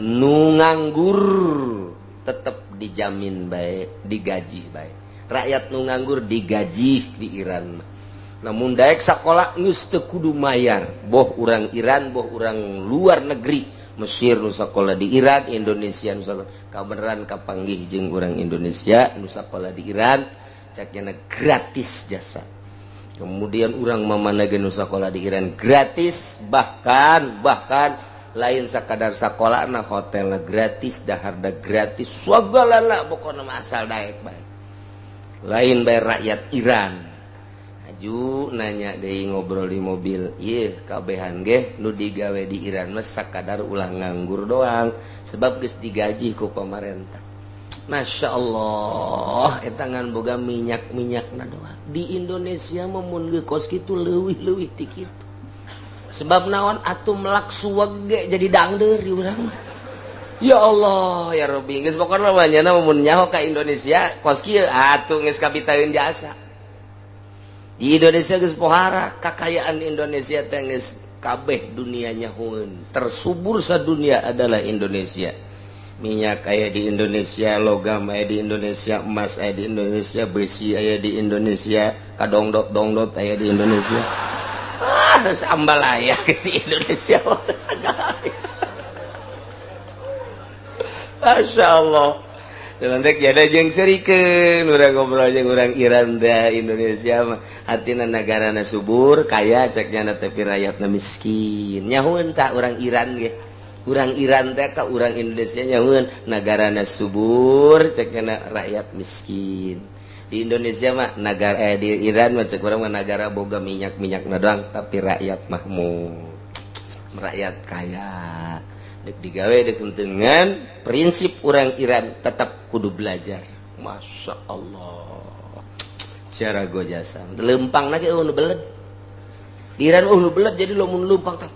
nu nganggur tetap dijamin baik, digaji baik. Rakyat nu nganggur digaji di Iran. Namun daek sakola geus teu kudu mayar. Boh urang Iran, boh urang luar negeri. Mesir nu sakola di Iran, Indonesia nu sakola. Kabeneran kapanggih jeung urang Indonesia nu sakola di Iran, caknya gratis jasa. Kemudian urang mamanageun nu sakola di Iran gratis, bahkan lain sakadar sakolana hotelna gratis, daharda gratis, sagalana pokona asal daek bae. Lain bae rakyat Iran. Aju nanya deui ngobrol di mobil, ieu kabehan ge nu digawe di Iran mah sakadar ulah nganggur doang, sebab geus digaji ku pamarentah. Masya Allah, eta ngan boga minyak-minyakna doang. Di Indonesia mah mun geus kitu leuwih-leuwih ti kitu. Sebab naon atuh melak suweg ge jadi dangdeur di urang. Ya Allah, ya Rabbi, geus pokona manyana mun nyaho ka Indonesia kos kieu atuh geus kabitaeun jasa. Di Indonesia geus pohara, kakayaan Indonesia teh geus kabeh dunia nyahoeun. Tersubur sadunia adalah Indonesia. Minyak aya di Indonesia, logam aya di Indonesia, emas aya di Indonesia, besi aya di Indonesia, kadongdot-dongdot aya di Indonesia. Sambal aya di Indonesia segala. Masya Allah. Lantek jada jeung serikeun urang ngobrol jeung urang Iran da Indonesia mah hatina nagarana subur, kaya ceknya tapi rakyatna miskin. Nyahoeun tah urang Iran ge. Urang Iran teh ka urang Indonesia nyahoeun nagarana subur, ceknya rakyat miskin. Di Indonesia mah negara di Iran mah cek urang mah negara boga minyak-minyakna doang tapi rakyat mahmud. Rakyat kaya. Dek digawe dek dengan prinsip orang Iran tetap kudu belajar. Masya Allah, cara gojasa lempang lagi nu beled di Iran nu beled jadi lo mun lempang tak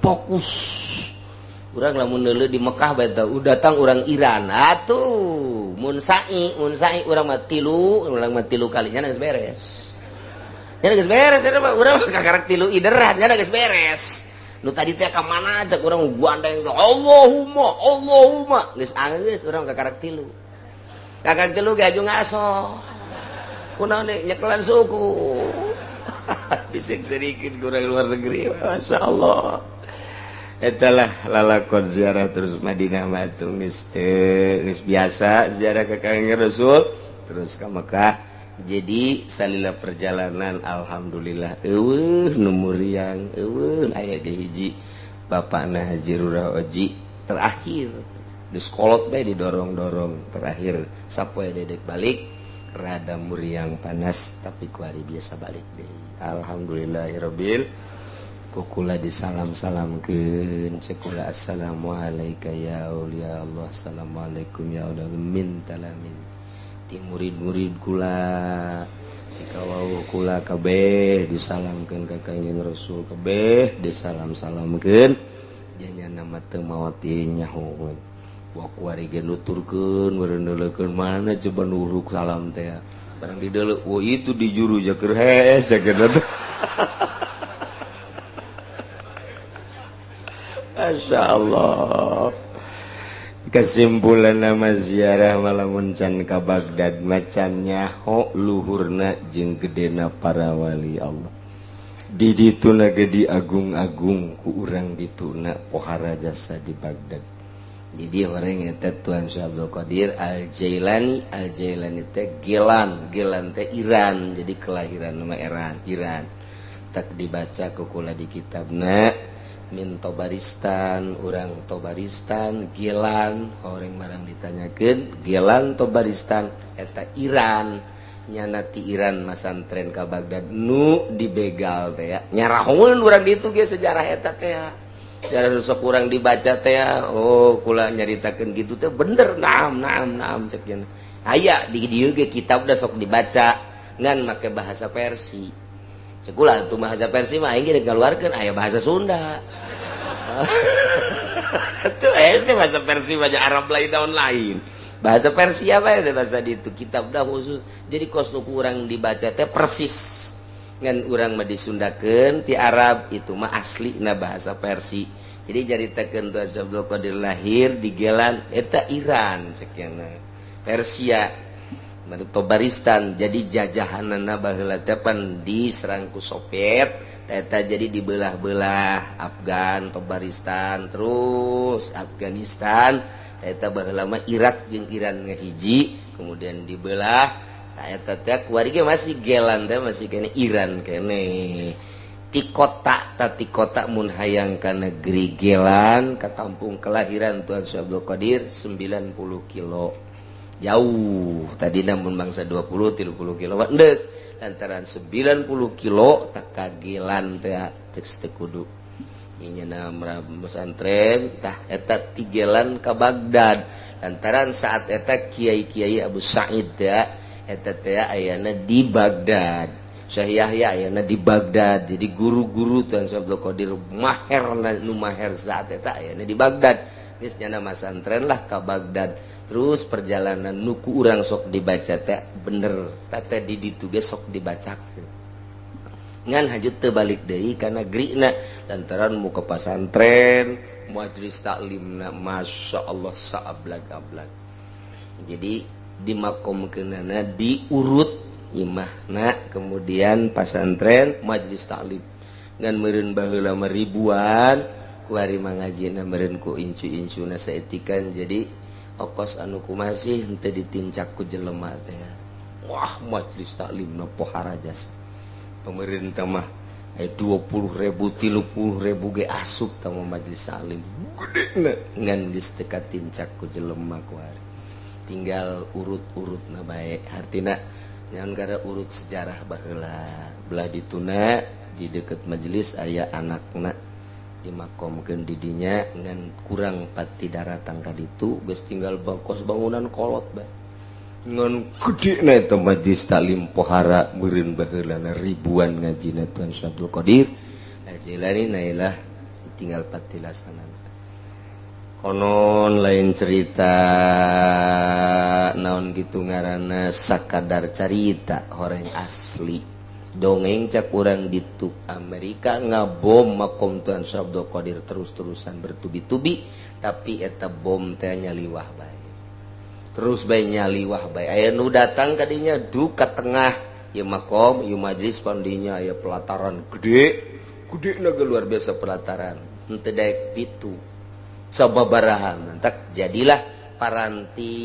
fokus. Urang lamun neuleuh di Mekah bae datang orang Iran atuh mun sai urang mah tilu kalinya geus beres. Nya geus beres eta mah urang kakarak tilu ideran nya geus beres. Nu tadi teh ka mana cek urang gandeng Allahumma geus anggeus urang kakarak tilu. Kakarak tilu ge aju ngaso. Kunaon deui nyekelan suku. Disek-serikeun urang luar negeri. Masyaallah. Etalah lalakon ziarah terus Madinah mah atuh geus biasa ziarah ka Kanjeng Rasul terus ka Mekah. Jadi salila perjalanan alhamdulillah eueuh nu muriang eueuh aya di hiji bapakna Haji Rura Oji terakhir di sekolot bae didorong-dorong terakhir sapoe dedek balik rada muriang panas tapi ku hari biasa balik deui alhamdulillahirabbil kukula disalam-salamkeun cekula assalamu alayka ya auliya Allah assalamualaikum ya Allah min talamin ti murid-murid kula ti kawau kula kabeh disalamkeun ka Kanjeng Rasul kabeh disalam-salamkeun janya nama teu maot ti nyaho wa kuari ge nuturkeun meureun mana coba nuruk salam teh barang dideuleu oh itu di juru jakeur hees jakeur Masya Allah. Kesimpulan nama ziarah malamun can ka Baghdad macan nyaho luhurna jeung gedena para wali Allah. Di dituna ge diagung-agung ku urang dituna pohara jasa di Baghdad. Jadi orang eta Tuan Syekh Abdul Qadir Al-Jailani teh Gilan teh Iran jadi kelahiran nama Iran. Tak dibaca ku kula di kitabna min Tobaristan, orang Tobaristan, Gilan, orang marang ditanyakeun, Gilan Tobaristan eta Iran, nyana ti Iran masantren ka Baghdad nu dibegal teh ya. Nyarahoeun urang ditu ge sejarah eta teh ya. Sejarah nu sok urang dibaca teh ya. Oh, kula nyaritakeun kitu teh bener, naam cek yen. Aya di dieu ge kitab da sok dibaca ngan make bahasa Persia. Cekula itu bahasa Persia mah aing ge ngaluarkeun aya bahasa Sunda. Tuh sih bahasa Persia bahasa Arab lain daun lain. Bahasa Persia apa ya bahasa di itu kitab dah khusus. Jadi kos nu kurang dibaca teh persis. Ngan urang mah disundakeun ti Arab itu mah asli na bahasa Persia. Jadi jaritakeun Tuan Abdul Qadir lahir di Gelan eta Iran cekiana Persia Tobaristan jadi jajahanana baheula teh pan diserang ku Soviet eta jadi dibelah-belah Afgan Tobaristan terus Afghanistan eta baheula mah Irak jeung Iran ngahiji kemudian dibelah eta teh kuari ge masih Gelan teh masih kene Iran kene ti kota mun hayang ka negeri Gelan ka kampung kelahiran Tuan Abdul Qadir 90 kilo jauh tadi namun bangsa 20-30 kilo endek lantaran 90 kilo tak kagelan teh teu kudu ieu nama pesantren tah eta tigelan ka Baghdad lantaran saat eta kiai-kiai Abu Sa'id teh eta teh ayana di Baghdad Syekh Yahya ayana di Baghdad jadi guru-guru Tuan Abdul Qadir maher nu maher saat eta ayana di Baghdad geus nyana masantren lah ka Baghdad terus perjalanan nuku urang sok dibaca teh bener teh di ditu ge sok dibacakeun ngan hajut teu balik deui ka negrina lantaran muka pasantren majelis taklimna masyaallah saablag-ablag jadi dimakomkeunana diurut imahna kemudian pasantren majelis taklim ngan meureun baheula mah ribuan ku ari mangajina meureun ku incu-incuna saetikan jadi ongkos anu kumasih henteu ditincak ku jelema teh wah majelis taklimna pohara jasa pemerintah mah aya 20.000 30.000 ge asup tah majelis taklim gedena ngan geus teu katincak ku jelema ku ari tinggal urut-urutna bae artina ngan gara urut sejarah baheula belah dituna di deket majelis aya anakna dimakomkeun di dinya ngan kurang pati daratang ka ditu geus tinggal bangkos bangunan kolot bae ngan gedena eta majelis taklim pohara meureun baheulana ribuan ngajina Tuan Abdul Qadir ajilani nailah tinggal pati laksanakan konon lain cerita naon kitu ngaranna sakadar carita horeng asli dongeng cak urang di Amerika ngabom makom Tuan Abdul Qadir terus-terusan bertubi-tubi tapi eta bom teh nyaliwah bae terus bae nyaliwah bae aya nu datang ka dinya du ka tengah ieu makom ieu majlis pandinya aya pelataran gedena ge luar biasa pelataran henteu daek ditu sababarahan tak jadilah paranti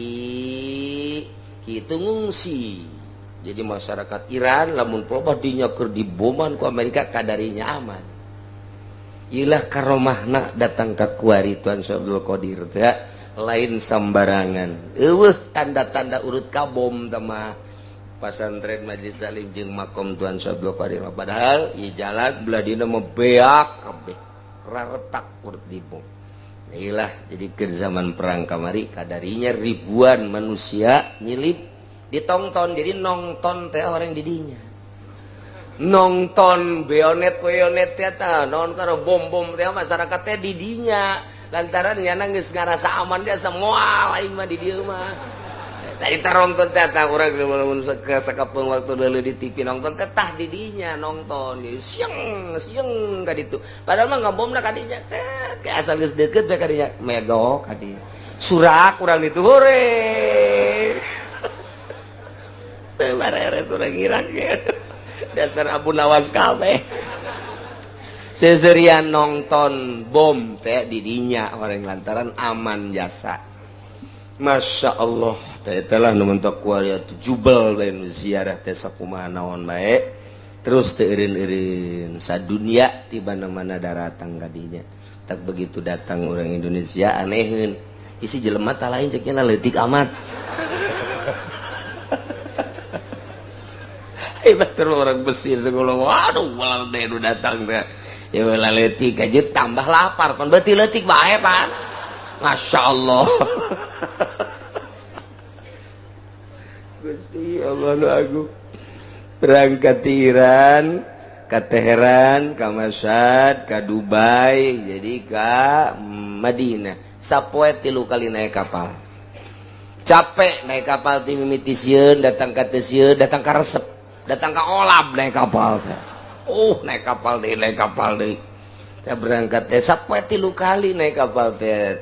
kitu ngungsi jadi masyarakat Iran lamun poba dinya keur diboman ku Amerika kadarinya aman ilah karomahna datang ka kuari Tuan Abdul Qadir teh lain sambarangan eueuh tanda-tanda urut ka bom tama pasantren majelis salim jeung makom Tuan Abdul Qadir padahal ieu jalan belah dina mah beak kabeh raretak urut dibom ilah jadi ke zaman perang kamari kadarinya ribuan manusia nyilip ditongton jadi nongton teh orang didinya nongton beonet teh tah naon kana bom teh masyarakat teh didinya lantaran nyana geus ngarasa aman dia semua lain mah di dieu mah tadi tarongton teh tah urang mun sakapeung waktu deuleu di TV nongton teh tah didinya nongton siang ka ditu padahal mah ngabomna ka dinya teh kayak asal geus deukeut bae ka dinya medok ka dieu surak urang ditu hore barere surang Irak ya dasar Abu Nawas kabeh seserian nongton bom teh didinya orang lantaran aman jasa Masya Allah teh telah nu mentok kuari atuh jubel bae nu ziarah teh sakumaha naon bae terus teu eureun-eureun sadunya ti mana-mana daratang ka dinya tak begitu datang orang Indonesia aneheun isi jelema tah lain ceknya leutik amat betul orang Mesir sekolah waduh malah nu datang teh ya malah leutik aja tambah lapar pan berarti leutik bae pan Masya Allah Gusti Allah nu agung berangkat di Iran ke Teheran ke Mashhad ke Dubai jadi ke Madinah sapoe 3 kali naik kapal capek naik kapal ti mimiti sieun datang ka teu sieun datang ka resep datang ke Olab naik kapal naik kapal deh berangkat sampai 3 kali naik kapal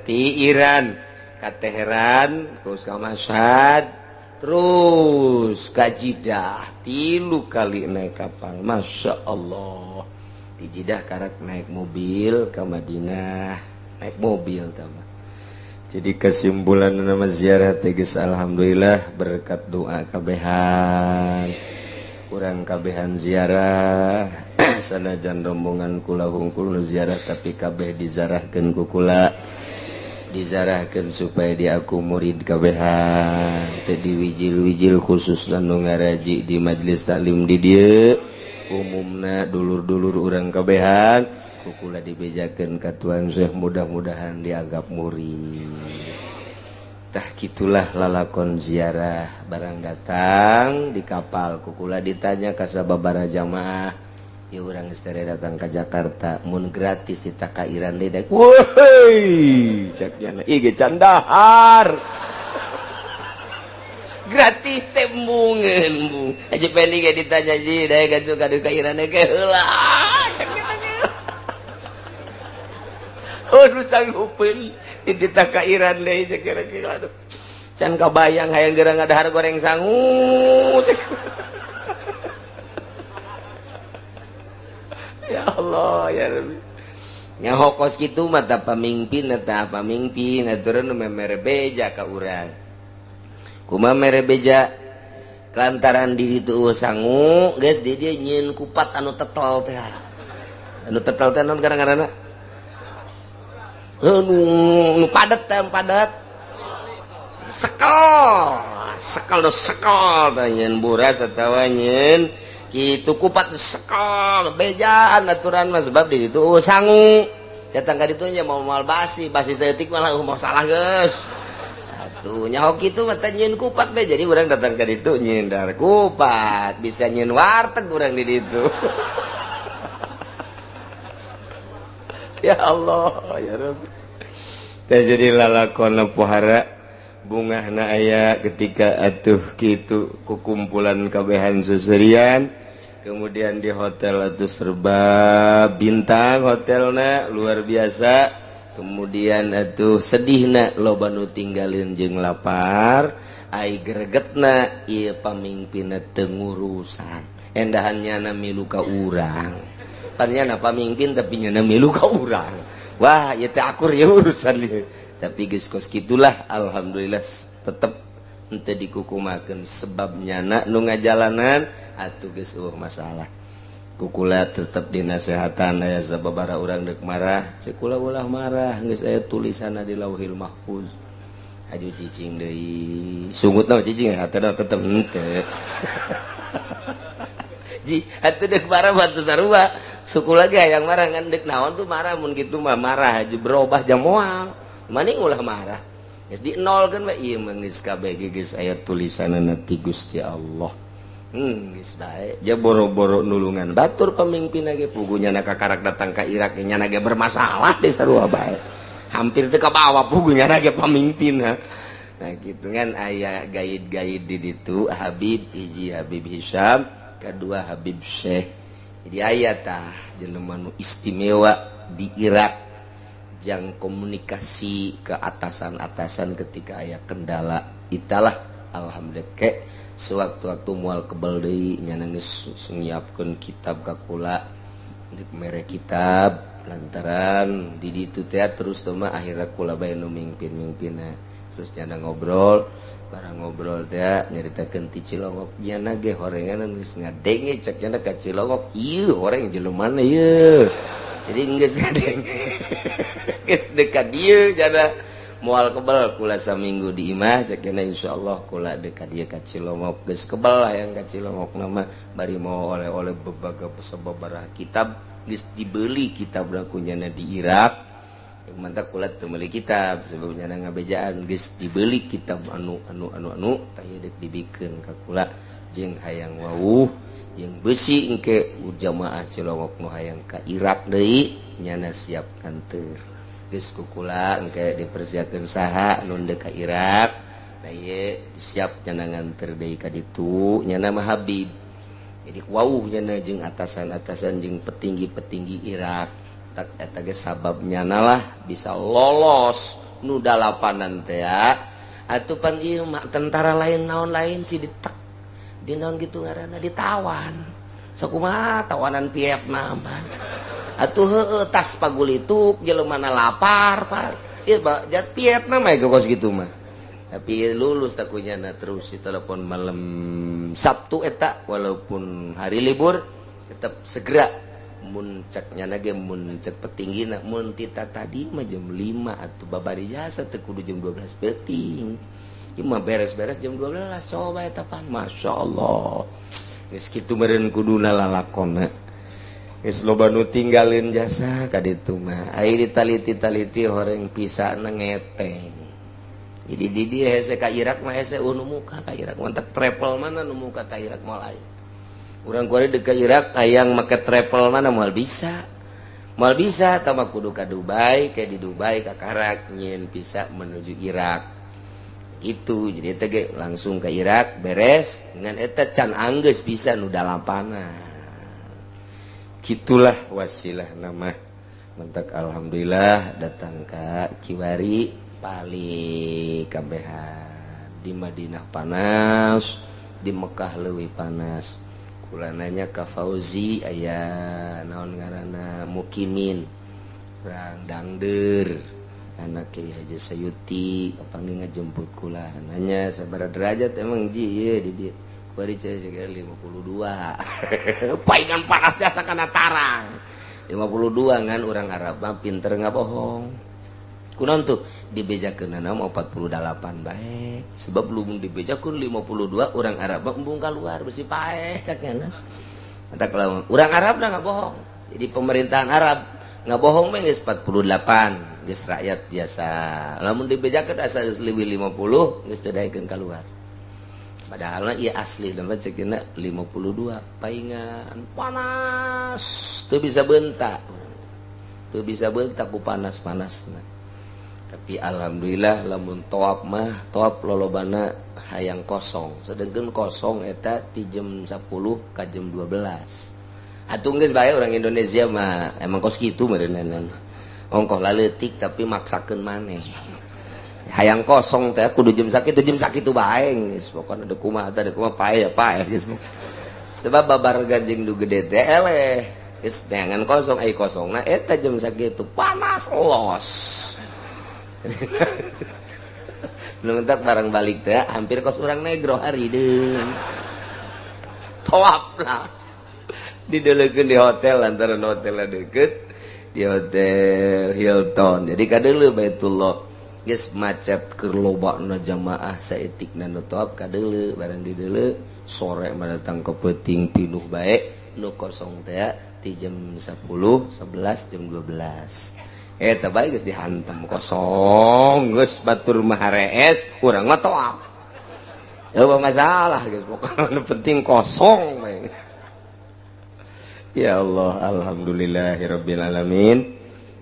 ti Iran ka Teheran terus ka Mashhad terus ka Jeddah 3 kali naik kapal. Masya Allah di Jeddah karak naik mobil ke Madinah naik mobil tambah. Jadi kesimpulan nama ziarah teges alhamdulillah berkat doa kabehan kurang kabehan ziarah sanajan rombongan kula hungkul ziarah tapi kabeh dizarahkeun ku kula dizarahkeun supaya diaku murid kabehan teu diwijil-wijil khusus anu ngaraji di majelis taklim di dieu umumna dulur-dulur urang kabehan ku kula dibejakeun ka Tuan Syekh mudah-mudahan dianggap murid. Tah gitulah lalakon ziarah barang datang di kapal ku kula ditanya ka sababaraha jamaah ya urang geus datang ka Jakarta mun gratis kita ka Iran deui woi caknya ieu ge candahar gratis sembungeun bu aja pening ge ditanya ji dae kadu ka Iran ge heula caknya oh nu sanggupeun ditita ka Iran deui sakira-kira aduh can kabayang hayang geurang ngadahar goreng sangu ya Allah ya Rabbi nya hokos kitu mah tah pamimpin aturan nu memere beja ka urang kumaha mere beja lantaran di ditu sangu geus di dieu nyieun kupat anu tetel teh naon gara-garana nu padat teh padat sekel teh nyeun buras atawa nyeun kitu kupat sekel bejaan aturan mah sebab di ditu sangu datang ka ditu nya mau basi saeutik malah mau salah geus atuh nyaho kitu mah teh nyeun kupat be jadi urang datang ka ditu nyindar kupat bisa nyeun warteg urang di ditu ya Allah ya Rabbi teh jadi lalakonna pohara bungahna aya ketika atuh kitu kukumpulan kabehan suserian kemudian di hotel atuh serba bintang hotelna luar biasa kemudian atuh sedihna loba nu tinggalin jeung lapar ai gregetna ieu pamimpinna teu ngurusan endahan nyana milu ka urang pannyana pamimpin tapi nyana milu ka urang wah ieu teh akur ya urusan ieu tapi geus kos kitulah alhamdulillah tetep henteu dikukumakeun sebab nyana nu ngajalanan atuh geus masalah kukula tetep dinasehatan aya sababaraha urang deuk marah ceuk kula ulah marah geus aya tulisanna di Lauhil Mahfuz aju cicing deui sungutna cicing hatana tetep henteu ji atuh deuk marah batu sarua suku lagi hayang marah ngan deuk naon tuh marah mun kitu mah marah aja berubah jam moal maning ulah marah geus di nolkeun we ieu mah geus kabeh geus aya tulisanna ti Gusti Allah geus bae ja boro-boro nulungan batur pamimpin ge pugunya na kakarak datang ka Irak nya na ge bermasalah deh sarua bae hampir teu kabawa pugunya na ge pamimpin nah kitu kan aya gaid-gaid di ditu Habib hiji Habib Hisyam kedua Habib Syekh jadi aya tah jelema nu istimewa di Irak jang komunikasi ke atasan-atasan ketika aya kendala italah alhamdulillah ke sewaktu-waktu moal kebal deui nyana geus nyiapkeun kitab ka kula dik mere kitab lantaran di ditu teh terus teh mah akhirna kula bae nu mingpin-mingpinna terus nyana ngobrol barang ngobrol teh nyaritakeun ti Cilongok nyana ge horengan geus ngadenge cek nyana ka Cilongok ieu horeng jelema ieu jadi geus ngadenge geus dekat dieu nyana moal kebal kula saminggu di imah cek nyana insyaallah kula dekat dieu ka Cilongok geus kebal hayang ka Cilongok nama bari mau oleh-oleh sababaraha kitab geus dibeli kitab lakunyana di Irak mantap kula teu meuli kitab sebabnya ngabejaan geus dibeli kitab anu tah deuk dibikeun ka kula jeung hayang wawuh jeung beusi engke jamaah Cilongok nu hayang ka Irak deui nyana siap kanteur geus ku kula engke dipersiapkeun saha nu deuk ka Irak da ieu siap nyana nganter deui ka ditu nyana mah Habib jadi wawuh nyana jeung atasan-atasan jeung petinggi-petinggi Irak tak eta ge sababnya nalah bisa lolos nu dalapanan teh atuh pan ieu mah tentara lain naon lain si ditek di naon gitu ngaranna ditawan sakumaha tawanan Vietnam atuh heueuh tas pagulituk jeleumana lapar par ieu jat Vietnam aya kos gitu mah tapi lulus takunyana terus ditelepon malam Sabtu eta walaupun hari libur tetap segera mun cek nyana ge mun cek petinggina mun tita tadi mah jam 5 atuh babari jasa teu kudu jam 12 peuting ieu mah beres-beres jam 12 coba eta pan masyaallah geus kitu meureun kuduna lalakonna geus loba nu tinggalin jasa ka ditu mah ai ditaliti-taliti horeng pisana ngeteng jadi di dia hese ka Irak mah hese nu muka ka Irak mantap travel mana nu muka ka Irak moal aya urang kuari dekat Irak hayang make travel mana moal bisa tambah kudu ka Dubai kayak di Dubai ka Karak nyen bisa menuju Irak itu jadi eta ge langsung ke Irak beres ngan eta can anggeus bisa nu dalampana gitulah wasilah nama mentak alhamdulillah datang ka Kiwari paling kabehan di Madinah panas di Mekah leuwih panas kulananya ka Fauzi aya naon ngaranna Mukimin urang dangdeur anak Kiai Haji Sayuti panggil ngejemput kula nanya sabaraha derajat emang ji ieu di dieu kuari saya 52 paingan panas jasa kana tarang 52 ngan urang Arab mah pinter ngabohong kunaon tuh dibejakeunana mah 48 bae sebab lu dibejakeun 52 urang Arab mah embung kaluar besi paeh sakena eta kalau urang Arab dah ngabohong jadi pemerintahan Arab ngabohong mah geus 48 geus rakyat biasa lamun dibejakeun asa geus leuwih 50 geus teu daekeun kaluar padahal ieu asli dan ceukna 52 paingan panas teu bisa beuntak ku panas-panasna tapi alhamdulillah lamun toab mah toab lolobana hayang kosong sedengkeun kosong eta ti jam 10 ka jam 12 atuh geus bae urang Indonesia mah emang kos kitu meureunana ongkoh laleutik tapi maksakeun maneh hayang kosong teh kudu jam sakitu bae geus pokona da kumaha pae geus sebab babar ganjing du gede teh eleh geus neangan kosong ai kosongna eta jam sakitu panas los nuntak barang balik teh hampir kos urang negro hari deung toap lah dideulekeun di hotel lantaran hotelna deukeut di hotel Hilton jadi kadeuleu Baitullah geus macet keur lobana jamaah saeutikna nu toap kadeuleu barang dideuleu sore mah datang ke peuting pinuh bae nu kosong teh ti jam 10 11 jam 12 eta bae geus dihantem kosong geus batur mah harees urang mah toap eueuh masalah geus pokona penting kosong bae ya Allah alhamdulillahirabbil alamin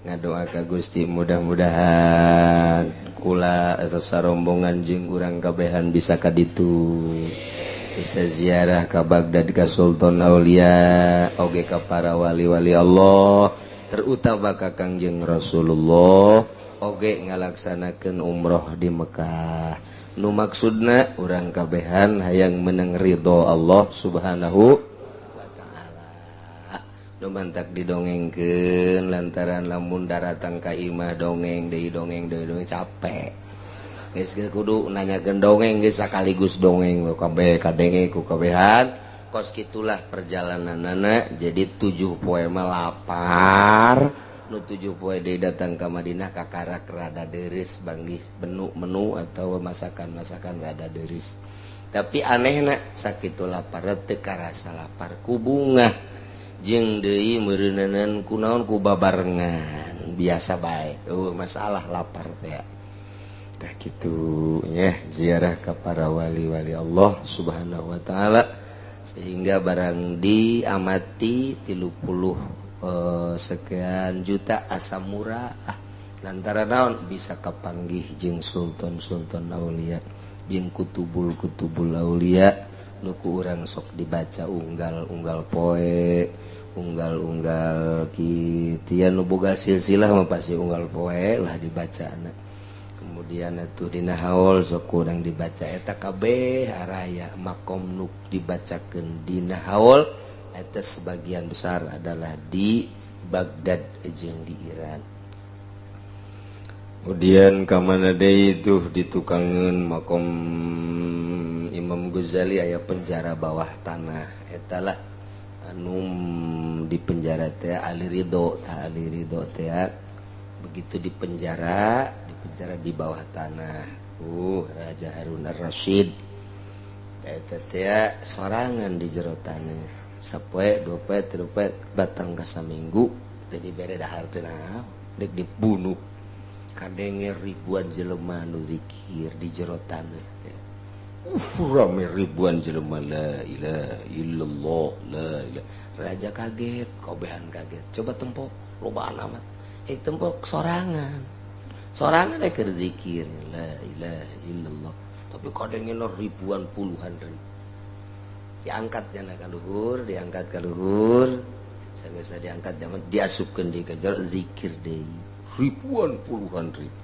ngadoa ka Gusti mudah-mudahan kula sarombongan jeung urang kabehan bisa ka ditu bisa ziarah ka Baghdad ka Sultan Aulia oge ka para wali-wali Allah terutama ka Kangjeng Rasulullah oge ngalaksanakeun umroh di Mekah nu maksudna urang kabehan hayang menang ridho Allah Subhanahu wa taala nu mantak didongengkeun lantaran lamun daratang ka imah dongeng capek geus kudu nanyakeun dongeng geus sakaligus dongeng kabeh kadenge ku kabehan kos gitulah perjalananana jadi 7 poe mah lapar nu 7 poe deui datang ka Madinah ka Karak rada deureus banggih menu atau masakan rada deureus tapi anehna sakitu lapar teu karasa lapar ku bunga jeung deui meureunanan kunaon ku babarengan biasa bae masalah lapar teh tah kitu nya ziarah ka para wali-wali Allah Subhanahu wa taala sehingga barang diamati 30 sekian juta asa murah lantaran naon bisa kapanggih jeung sultan aulia jeung kutubul aulia nuku urang sok dibaca unggal poe unggal-unggal kieu nu boga silsilah mah pasti unggal poe lah dibacaana. Kemudian atuh dina haul sok kurang dibaca eta kabeh araya makom nu dibacakeun dina haul eta sebagian besar adalah di Baghdad jeung di Iran. Kemudian kamana deui itu ditukangeun makom Imam Ghazali aya penjara bawah tanah eta lah anu di penjara teh Ali Ridho teh begitu di penjara di bawah tanah Raja Harun ar-Rasyid eta teh sorangan di jero tanah sapoe dua poe tilu poe batang ka saminggu teh dibere dahar teh naon dek dibunuh kadenge ribuan jelema nu zikir di jero tanah teh rame ribuan jelema la ilaha illallah la ilaha. Raja kaget, kobehan kaget. Coba tempok lobaan amat. Tempok sorangan keur zikir la ilaha illallah. Tapi kadangnya ribuan puluhan ribu. Diangkat jana ka luhur, Sanggeus diangkat zaman diasupkeun di kejar zikir deui. Ribuan puluhan ribu.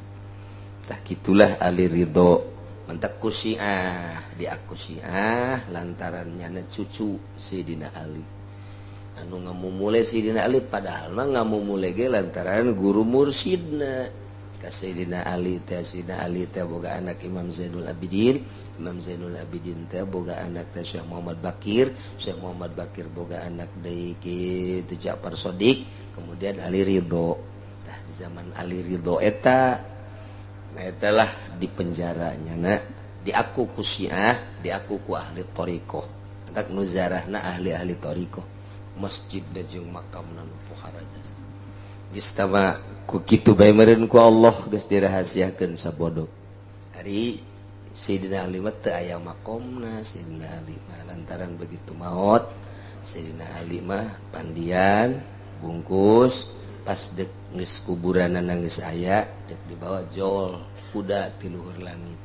Tah kitulah Ali Ridho. Mentak Syiah diaku Syiah lantaran nyana cucu Sayyidina Ali anu ngamumule Sayyidina Ali padahal mah ngamumule ge lantaran guru mursyidna ka Sayyidina Ali teh. Sayyidina Ali teh boga anak Imam Zainul Abidin teh boga anak teh Syekh Muhammad Bakir boga anak deui kitu Ja'far Shadiq kemudian Ali Ridho. Tah di zaman Ali Ridho eta etalah di penjaranya diaku ku Syiah, diaku ku ahli thariqah. Entak nu zarahna ahli-ahli thariqah. Masjid da jeung makamna nu poharajas. Geus tama ku kitu bae meureun ku Allah geus dirahasiakeun sabodo. Ari Sayyidina Ali mah teu aya makomna Sayyidina Ali mah lantaran begitu maot Sayyidina Ali mah pandian bungkus pas dek geus kuburanna geus aya dek dibawa jol kuda ti luhur langit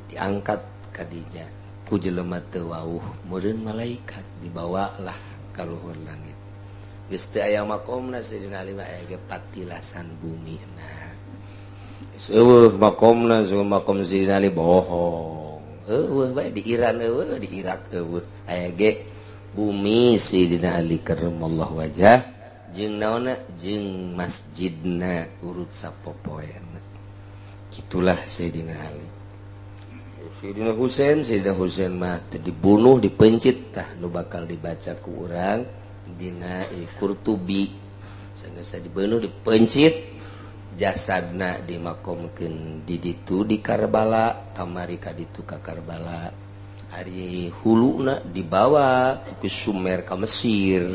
diangkat ka dinya ku jelema teu wauh meureun malaikat dibawalah ka luhur langit geus teu aya makomna Sayyidina Ali aya ge patilasan bumi nah geus eueuh makomna makom Sayyidina Ali bohong eueuh bae di Iran eueuh di Irak eueuh aya ge bumi Sayyidina Ali karramallahu wajah jeung naonna jeung masjidna urut sapopoena gitulah Sayyidina Ali. Sayyidina Husain mah teh dibunuh dipencit tah nu bakal dibaca ku urang dina Qurtubi sanggeus dibunuh dipencit jasadna dimakomkeun di ditu di Karbala kamari ka ditu ka Karbala ari huluna dibawa ku Sumer ka Mesir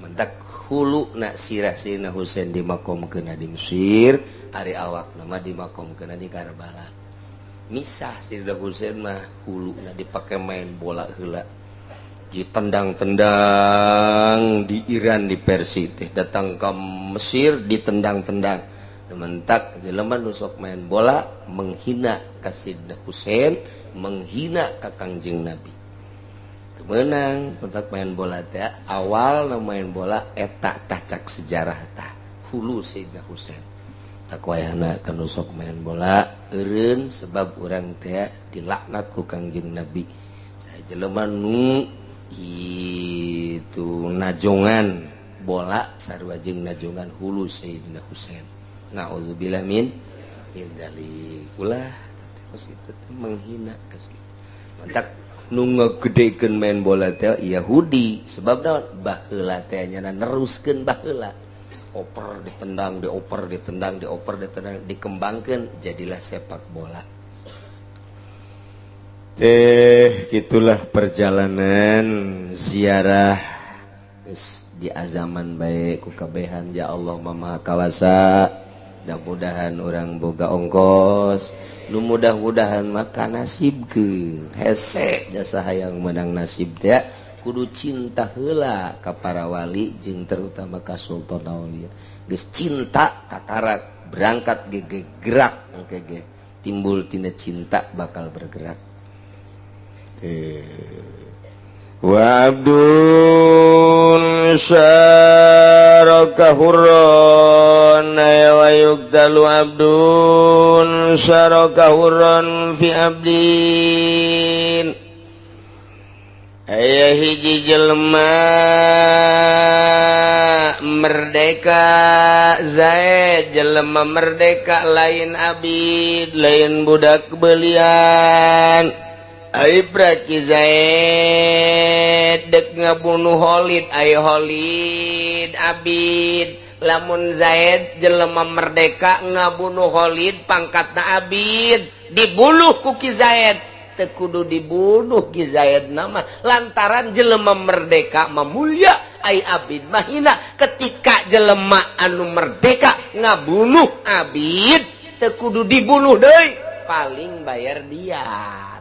mentak hulu nak sirah Sayyidina Husain dimakomkeun di Mesir ari awak nama dimakomkeun di Karbala misah Sayyidina Husain mah hulu na dipake main bola heula ditendang-tendang di Iran di Persia teh datang ke Mesir ditendang-tendang mentak jelema nu sok main bola menghina ka Sayyidina Husain menghina ka Kangjeng Nabi menang untuk main bola teh awal main bola eta tacak sejarah tah hulu Sayyidina Husain tak wayahna kana sok main bola eureun sebab urang teh dilaknat ku Kangjeng Nabi saya jelema nu kitu najongan bola sarua jeung najongan hulu Sayyidina Husain naudzubillah min dzalik ulah kitu menghina ka kitu mantak nu ngagedekeun main bola teh Yahudi sebab naon baheula teh nya neruskeun baheula oper ditendang dikembangkeun jadilah sepak bola gitulah perjalanan ziarah di azaman baik ku kabehan ya Allah Maha Kawasa mudah-mudahan orang boga ongkos nu mudah-mudahan maka nasibkeun hese jasa hayang menang nasib teh kudu cinta heula ka para wali jeung terutama ka sultan aulia geus cinta kakarak berangkat ge gerak engke timbul tina cinta bakal bergerak wa abdun syaraka hurran wa yuktalu abdun syaraka hurran fi abdin aya hiji jelema merdeka Zaid jelema merdeka lain abid lain budak belian Ibraki Zaid dek ngabunuh Khalid ay Khalid abid lamun Zaid jelema merdeka ngabunuh Khalid pangkatna abid dibunuh ku Ki Zaid teu kudu dibunuh Ki Zaid nama lantaran jelema merdeka mamulya ay abid mahina ketika jelema anu merdeka ngabunuh abid teu kudu dibunuh deui paling bayar diat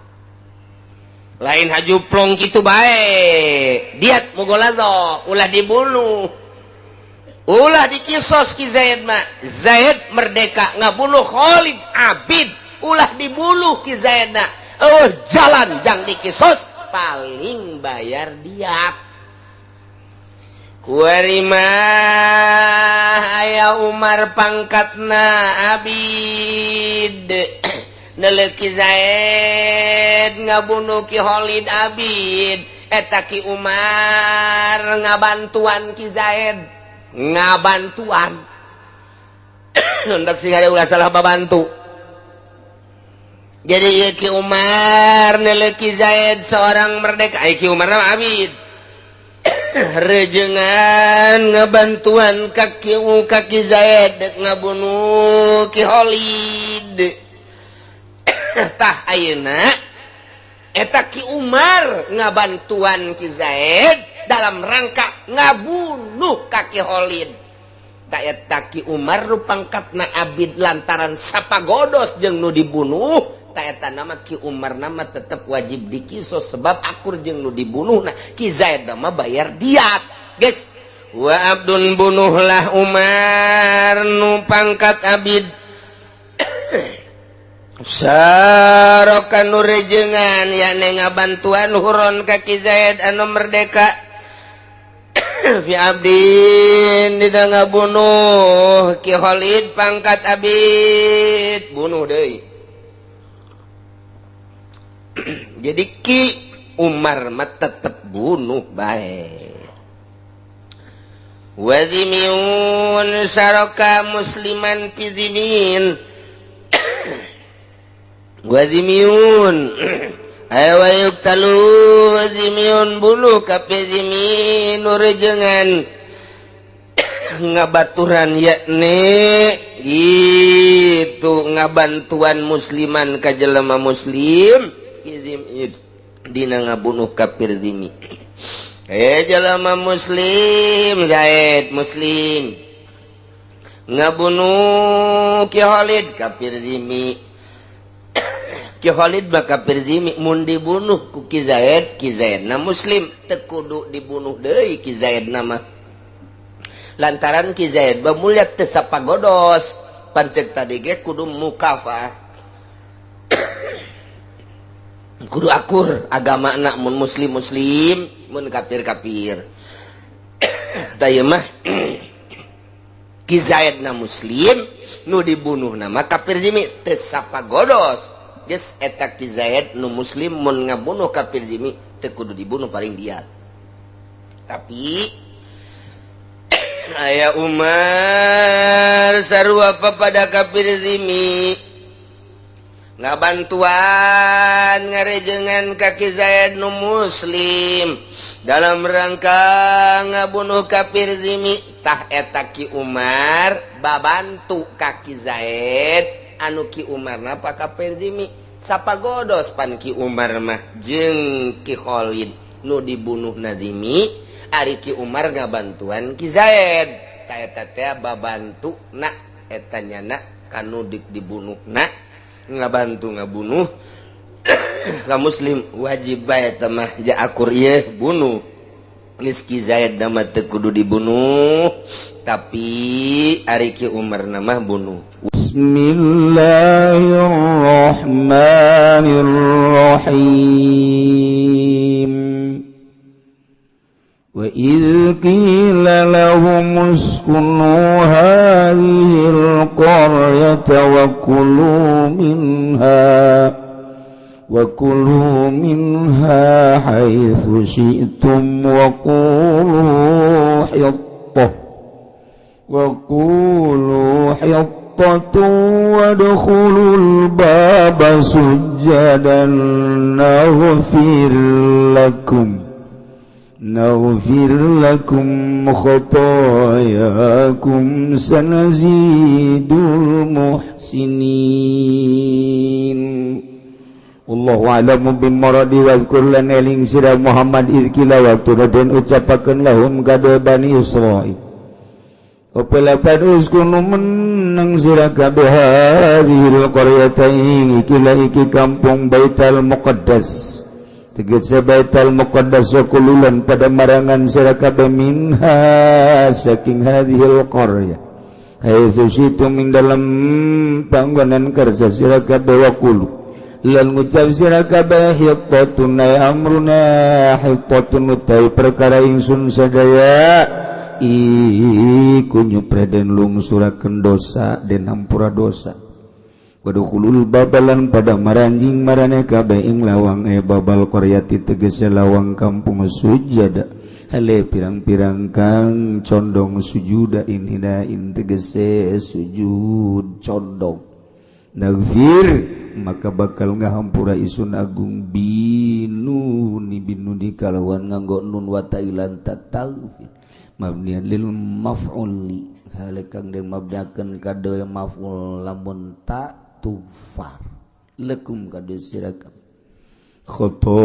lain hajuplong gitu bae diat mugolado ulah dibunuh ulah dikisos Ki Zaid mah Zaid merdeka ngabunuh Khalid abid ulah dibunuh Ki Zaid na jalan jang dikisos paling bayar diat kuarima aya Umar pangkatna abid Neleki Zaid ngabunuh Ki Khalid abid eta Ki Umar ngabantuan Ki Zaid ngabantuan hendak sing ada ulah salah babantu jadi Ki Umar neleki Zaid seorang merdeka Ki Umar nama abid rejengan ngabantuan kaki Zaid dek ngabunuh Ki Khalid tah ayeuna eta Ki Umar ngabantuan Ki Zaid dalam rangka ngabunuh Ki Khalid tah eta Ki Umar nu pangkatna abid lantaran sapagodos jeung nu dibunuh tah eta nama Ki Umar nama tetep wajib dikisos sebab akur jeung nu dibunuhna Ki Zaid nama bayar diat geus wa abdun bunuhlah Umar nu pangkat abid Sarokan nu rejengan yakni ngabantuan huron ka Ki Zaid anu merdeka fi abdin dina ngabunuh Ki Khalid pangkat abid bunuh deui jadi Ki Umar mah tetep bunuh bae wa zimiyun saraka musliman fi zimin wazimiyun ayo yuktalu wazimiyun bunuh kape zimin nurejengan ngabaturan yakni gitu ngabantuan musliman ka jelema muslim dina ngabunuh kafir zimi jelema muslim Zaid muslim ngabunuh Ki Khalid kafir zimi Ki Khalid maka perzimi mun dibunuh ku Ki Zaid na muslim teu kudu dibunuh deui Ki Zaid nama lantaran Ki Zaid bamulya teu sapagodos pancek tadi ge kudu mukafah kudu akur agamana mun muslim mun kafir tah ieu mah Ki Zaid na muslim nu dibunuh nama kafir zimi teu sapagodos geus eta Ki Zaid nu muslim mun ngabunuh kafir zimi teu kudu dibunuh paling diat tapi aya Umar sarua pada kafir zimi ngabantuan ngarejengan ka Ki Zaid nu muslim dalam rangka ngabunuh kafir zimi tah eta Ki Umar babantu ka Ki Zaid anu Ki Umar napa kafir zimi sapagodos pan Ki Umar mah jeung Ki Khalid nu dibunuh nazimi ari Ki Umar ngabantuan Ki Zaid ta eta teh babantu na eta nyana kanu dibunuhna ngabantu ngabunuh ka muslim wajib bae eta mah ja akur ieu bunuh geus Ki Zaid nama teu kudu dibunuh tapi ari Ki Umar nama bunuh Bismillahirrahmanirrahim وإذ قيل لهم اسكنوا هذه القرية وكلوا منها حيث شئتم وقولوا حطة وادخلوا الباب سجدا نغفر لكم خطاياكم سنزيد المحسنين. Allahu a'lamu bimmaradi wa zkur lan eling sira Muhammad izkila waktu den ucapakeun lahum kade Bani Israil. Opelapan uskunu meneng sira kabeh hadhil qaryata iki kampung Baitul Muqaddas. Tegese Baitul Muqaddas kululan pada marangan sira kabeh minha saking hadhil qaryah. Haitsu situ min dalam panggonan kerja sira kabeh wa kulu. Lan ngucap sira kabeh hittatun ay amruna hittatun utai perkara ingsun sadaya iku nyupreden lungsurakeun dosa den hampura dosa. Wadukhulul babalan pada maranjing marane kabeh ing lawang babal qaryati tegese lawang kampung sujada hale pirang-pirang kang condong sujuda inhinain tegese sujud condong nagfir maka bakal ngahampura isun agung binu kalawan nganggo nun wa tailan tatawfi mabnian lil maf'uli halekang den mabniakeun kade maf'ul lamun ta tufar lakum kade sirakum khotoyakum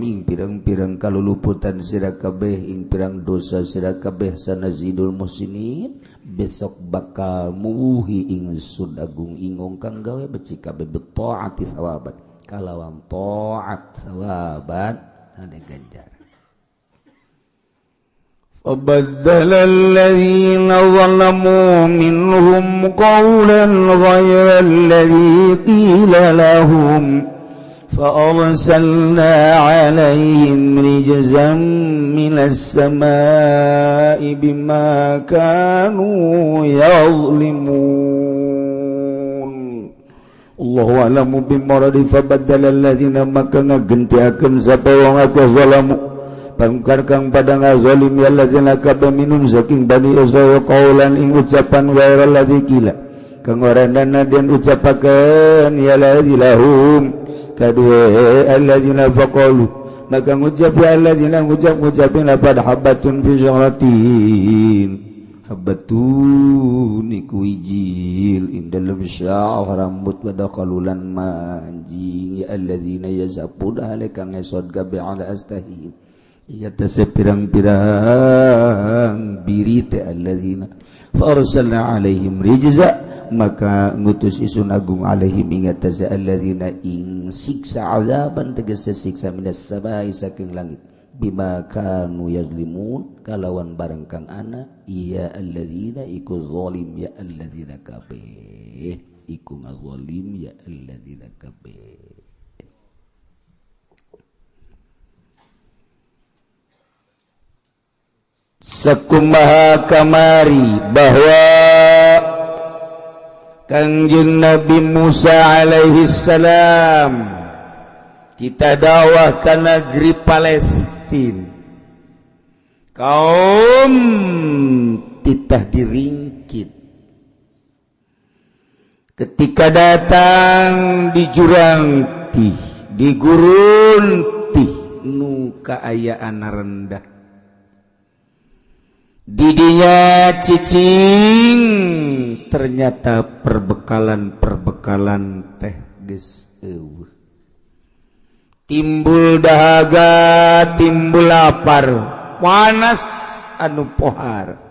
ing pirang-pirang kaluluputan sira kabeh ing pirang dosa sira kabeh sanazidul muhsinin besok bakal muhi ingsun agung ingong kang gawe beci kabeh betaati sawaban kalawan taat sawaban ane ganjar. فبدل الذين ظلموا منهم قولا غير الذي قيل لهم فأرسلنا عليهم رجزا من السماء بما كانوا يظلمون. الله أعلم بمراد فبدل الذين maka ngagentiakeun sapa wong akeh zalamu pangkar kang pada ngazalim ya lazina kabeh minum saking Bani Israil qaulan ing ucapan ghairal ladzi qila kang orandana den ucapakeun ya lahum kadue alladzina faqalu maka ngucap ya alladzina ngucapin lapad habatun fi syaratin habatun iku ijil indalem sya'ar rambut pada qalulan manjing ya alladzina yazapun alaikan ngesod gabe ala astahim iya tase pirang-pirang birite alladzina fa arsalna alaihim rijza maka ngutus isun agung alaihim ingat tase alladzina ing siksa azaban tegese siksa minas samai saking langit bima kanu yazlimun kalawan barang kang ana iya alladzina iku zalim ya alladzina kabeh iku ngazalim ya alladzina kabeh. Sakumaha kamari bahwa Kangjeng Nabi Musa alaihi salam kita dakwah ke negeri Palestina kaum titah diringkit ketika datang di jurang tih di gurun tih nu kaayaan rendah didinya cicing ternyata perbekalan teh geus eueuh timbul dahaga timbul lapar panas anu pohar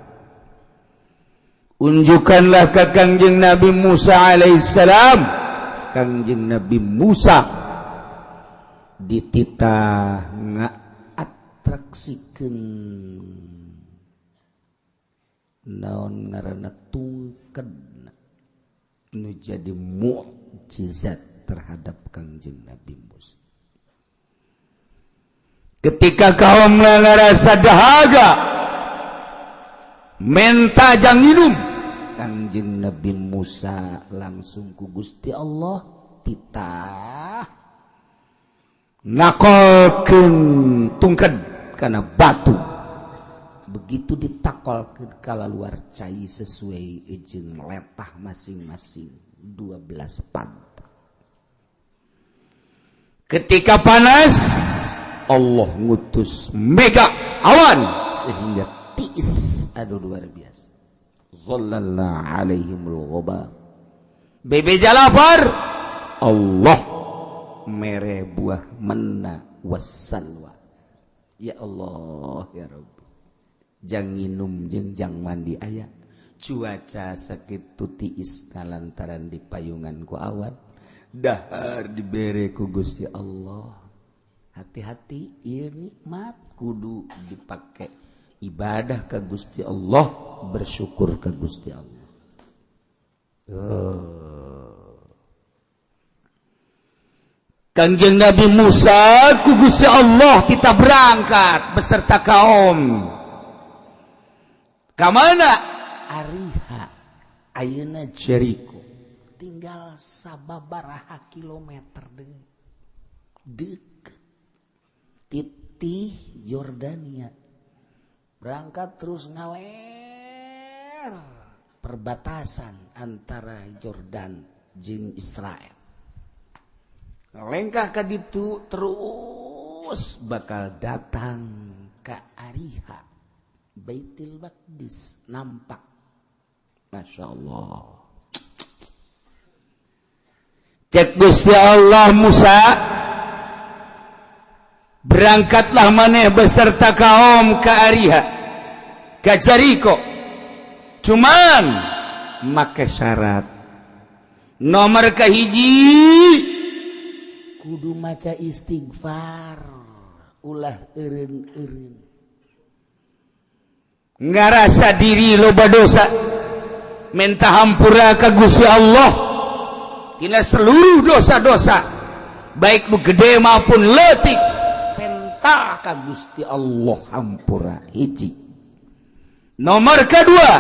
unjukkanlah ka Kangjeng Nabi Musa alaihissalam Kangjeng Nabi Musa dititah ngaatraksikeun naon ngaranna tungked nu jadi mukjizat terhadap Kangjeng Nabi Musa ketika kaum ngarasa dahaga menta jang minum Kangjeng Nabi Musa langsung ku Gusti Allah titah nakolkeun tungked kana batu begitu ditakolkeun kala luar cai sesuai jeung letah masing-masing 12 pantai. Ketika panas Allah ngutus mega awan sehingga tiis aduh luar biasa. Zallalna alaihimul ghabab. Bebe jalafar Allah mere buah manna wassalwa. Ya Allah ya Rabbi. Jang nginum jeung jang mandi aya. Cuaca sakitu tiis lantaran dipayungan ku awan. Dahar dibere ku Gusti Allah. Hati-hati ieu nikmat kudu dipake ibadah ka Gusti Allah, bersyukur ka Gusti Allah. Kanjeng Nabi Musa ku Gusti Allah kita berangkat beserta kaum. Ka mana? Ariha ayeuna Jericho. Tinggal sababaraha kilometer deket titih Yordania. Berangkat terus ngaler perbatasan antara Yordan jeung Israel. Lengkah ka ditu terus bakal datang ka Ariha Baitul Maqdis nampak. Masya Allah. Cek Gusti Allah Musa, berangkatlah maneh beserta kaum ke Ariha, ke Jericho. Cuman make syarat. Nomor kahiji kudu maca istighfar, ulah eureun-eureun. Ngarasa diri loba dosa, minta hampura ka Gusti Allah tina seluruh dosa-dosa baik nu gede maupun leutik, penta ka Gusti Allah hampura hiji. Nomor kedua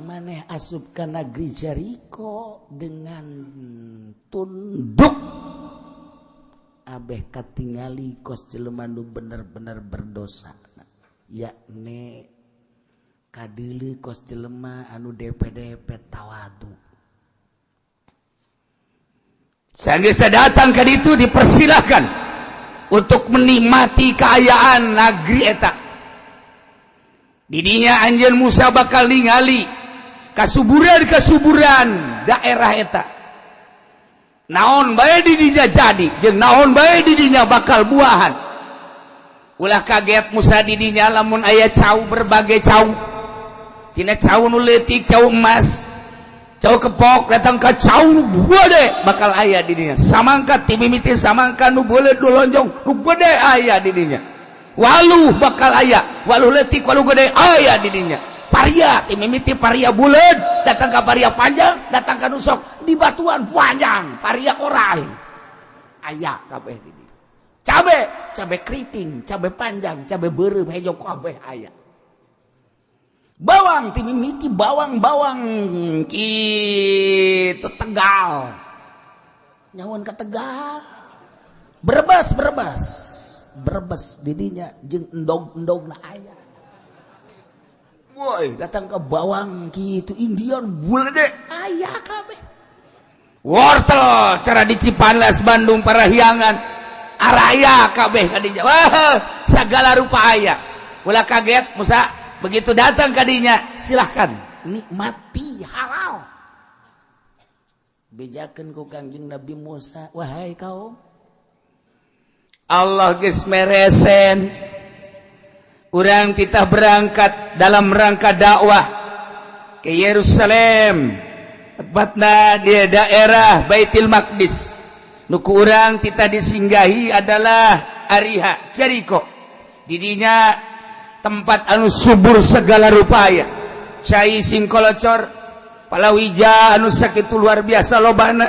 maneh asup ka negeri Jericho dengan tunduk abeh katingali kos jelema nu bener-bener berdosa, yakni kadeuleu kos jelema anu DP-DP tawadu. Sanggeus datang ka ditu dipersilahkan untuk menikmati keayaan negeri eta. Didinya anjeun Musa bakal ningali kasuburan-kasuburan daerah eta. Naon bae didinya jadi jeung naon bae didinya bakal buahan. Ulah kaget Musa didinya lamun aya cau berbagai cau. Tina cau nu leutik, cau emas, cau kepok datang ka cau nu gede bakal aya didinya. Samangka ti mimiti samangka nu beuleud nu lonjong nu gede aya didinya. Waluh bakal aya, waluh leutik waluh gede aya didinya. Paria ti mimiti paria buleud datang ka paria panjang, datang ka nu sok di batuan panjang, paria koral. Aya kabeh didinya. Cabe keriting, cabe panjang, cabe beureum hejo kabeh aya. Bawang ti mimiti bawang kitu Tegal. Nyawan ka Tegal. Brebes didinya jeung endog-endogna aya. Woi, datang ke bawang kitu Indian bulede aya kabeh. Wortel cara di Cipanas Bandung Parahyangan araya kabeh kadinya. Wah, sagala rupa aya. Ulah kaget Musa. Begitu datang kadinya, silahkan nikmati halal. Bejakeun ku Kangjeng Nabi Musa, wahai kaum, Allah geus meresen. Urang kita berangkat dalam rangka dakwah ke Yerusalem, tepatna di daerah Baitul Maqdis. Nuku urang kita disinggahi adalah Ariha Jericho. Didinya tempat anu subur segala rupaya, cai singkolocor, palawija anu sakitu luar biasa lobana,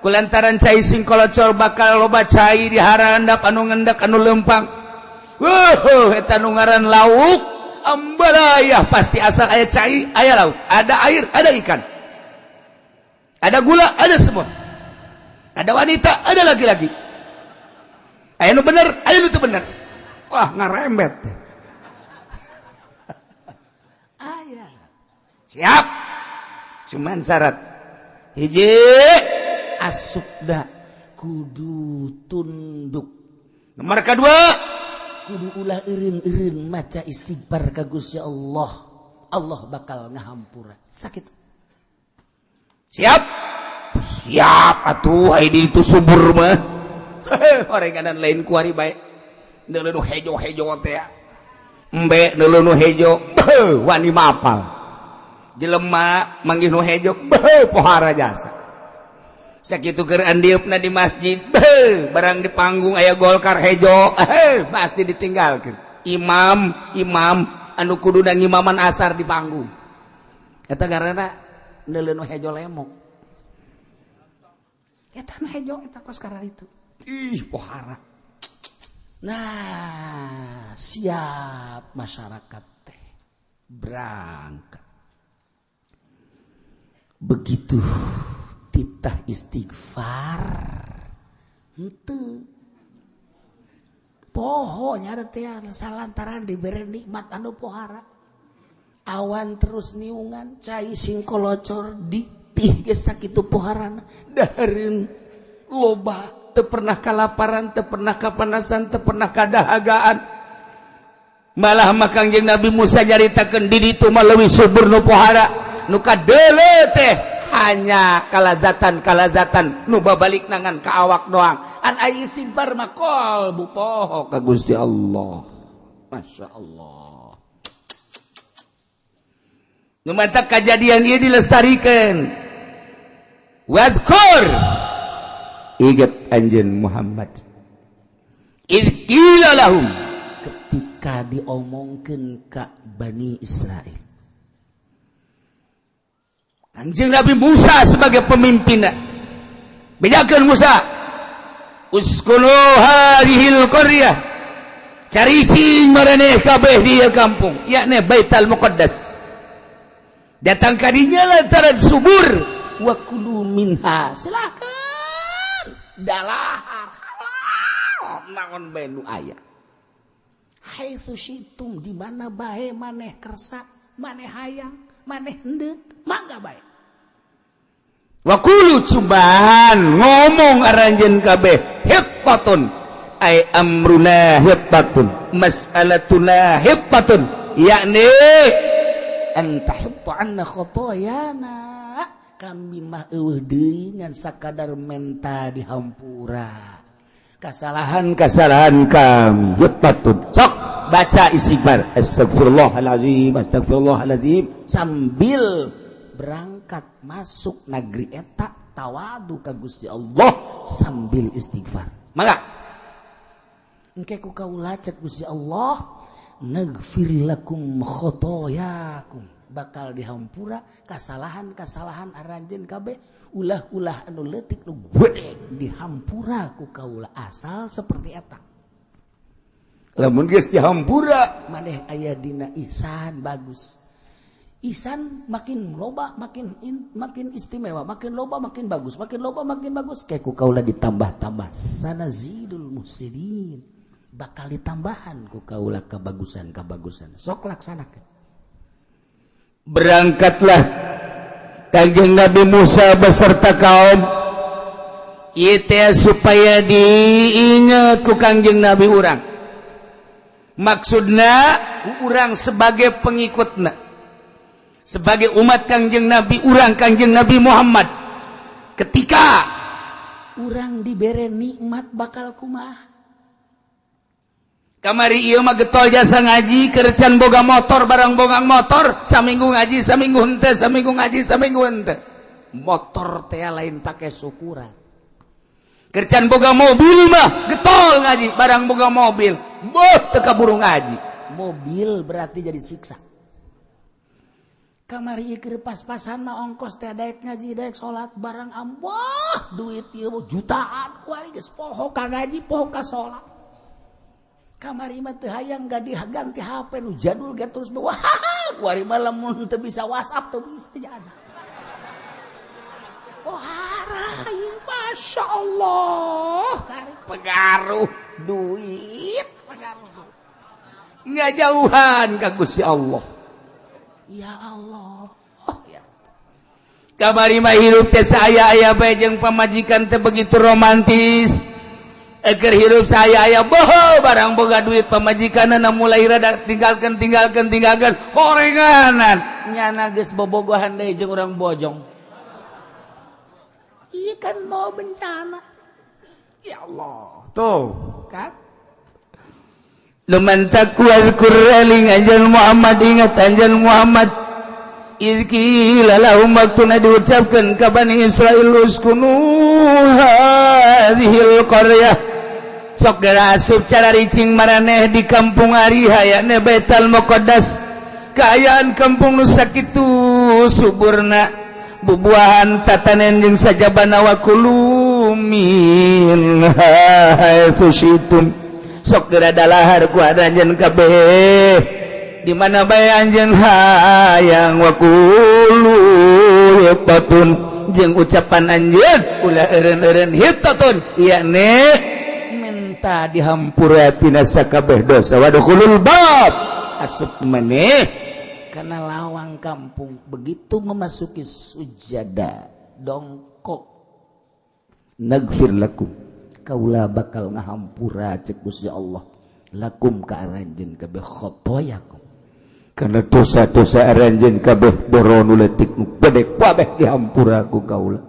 kulantaran cai sing kolocor bakal loba cai di harandap anu ngendak anu lempang. Eta nu ngaran lauk ambalayah pasti asal aya cai, aya lauk, ada air, ada ikan. Ada gula, ada semut. Ada wanita, ada laki-laki. Aya nu bener, aya nu teu bener. Wah, ngarembet. Aya. Siap. Cuman syarat hiji asupda kudu tunduk. Nomor kedua kudu ulah eureun-eureun maca istighfar ka Gusti Allah. Allah bakal ngahampura. Sakit. Siap? Siap atuh ai di itu subur mah. Orenganan lain ku ari bae. Neuleuh hejo-hejo teh. Embe neuleuh hejo. Wani mapal. Jelema manggih nu hejo. Pohara jasa. Sakitu keur andiupna di masjid. Barang di panggung aya Golkar hejo. Pasti ditinggalkeun. Imam anu kuduna ngimaman asar di panggung. Eta garana neuleuh hejo lemok. Eta nu hejo eta kos karena itu. Ih, pohara. Nah, siap masyarakat teh. Berangkat. Begitu titah istighfar. Henteu. Pohonya ada teh salantaran diberi nikmat anu pohara. Awan terus niungan, cai sing kolocor ditih geus sakitu poharana. Dahareun loba teu pernah kalaparan, teu pernah kapanasan, teu pernah kadahagaan. Malah mah Kangjeng Nabi Musa nyaritakeun di ditu mah leuwih subur nu pohara. Nu kadeuleu teh hanya kalazatan nu babalik nangan ka awak doang. An aya istighfar mah qalbu poho ka Gusti Allah. Masya Allah. Nu mantap kejadian ieu dilestarikeun. Wadkur ingat anjeun Muhammad. Idz qila lahum ketika diomongkeun ka Bani Israil. Kanjeng Nabi Musa sebagai pemimpinna. Bejakeun Musa. Uskunu hadhil qaryah. Caricing maraneh kabeh di kampung, yakni Baitul Muqaddas. Datang kadinya lantaran subur wa kulu minha. Silakan. Dalahar halal naon bae nu aya. Haitsu syitum di mana bae maneh kersa, maneh hayang, maneh hendeuk, mangga bae. Wa kulu cuban ngomong aranjeun kabeh hiqqatun ay amruna hiqqatun mas'alatuna hiqqatun yakni anta hitta anna khotoyana kami mah eueuh deui ngan sakadar menta dihampura kesalahan-kesalahan kami hiqqatun. Sok baca istighfar astagfirullahalazim sambil berangkat masuk negeri eta tawadu ka Gusti Allah sambil istighfar. Maka engke ku kaula cek Gusti Allah naghfir lakum khotoyakum bakal dihampura kasalahan-kasalahan aranjeun kabeh ulah-ulah anu leutik nu gede dihampura ku kaula asal seperti eta. Lamun geus dihampura maneh aya dina ihsan bagus. Ihsan makin loba makin istimewa, makin loba makin bagus, makin loba makin bagus. Kayak ku kaula ditambah-tambah sanazidul muhsinin. Bakal ditambahan ku kaula kebagusan-kebagusan. Sok laksanakeun. Berangkatlah Kanjeng Nabi Musa beserta kaum ieu supaya diingat ku Kanjeng Nabi urang. Maksudna urang sebagai pengikutna, sebagai umat Kanjeng Nabi, urang Kanjeng Nabi Muhammad. Ketika urang dibere nikmat bakal kumaha? Kamari ieu mah getol jasa ngaji, kercan boga motor, barang bogang motor, saminggu ngaji, saminggu henteu, saminggu ngaji, saminggu henteu. Motor teh lain pake syukuran. Kercan boga mobil mah getol ngaji, barang boga mobil, boh teu kaburu ngaji. Mobil berarti jadi siksa. kamari ieu pas-pasan mah ongkos teh daek ngaji daek salat barang ambah duit ieu jutaan kuali geus poho ka ngaji poho ka salat kamari mah teu hayang ganti HP nu jadul ge terus wah kuari mah lamun teu bisa WhatsApp teu bisa jadi wah rai Masya Allah kari pengaruh duit pengaruh nggak jauhan ka Gusti Allah ya Allah ya kamari mah hirup teh saya aya bae jeung pamajikan teh begitu romantis eger hirup saya aya boho barang boga duit pamajikanna mulai rada tinggalkeun horenganan nyana geus bobogohan deui jeung urang bojong ieu kan mau bencana ya Allah tuh kan luman takwal kurraling anjal Muhammad ingat anjal Muhammad izkila lahum waktuna diucapkan ka Bani Israil uskunu hadhil qaryah sok garasup cara ricing maraneh di kampung ari hayana Baitul Muqaddas kaayaan kampung nu sakitu suburna bubuahan tatanen jeung sajabana wa kulumin haitsu syitum sok geura dalahar ku anjeun kabeh di mana bae anjeun hayang wa kulu hitatun jeung ucapan anjeun ulah eureun-eureun hitatun yakni minta dihampura tina sakabeh dosa wa dukhulul bab asup maneh kana lawang kampung begitu memasuki sujada dongkok nagfir lakum kaula bakal ngahampura cek Gusti Allah lakum ka aranjeun kabeh khotoyakum kana dosa-dosa aranjeun kabeh boronu leutik nu bedek kabeh dihampura ku kaula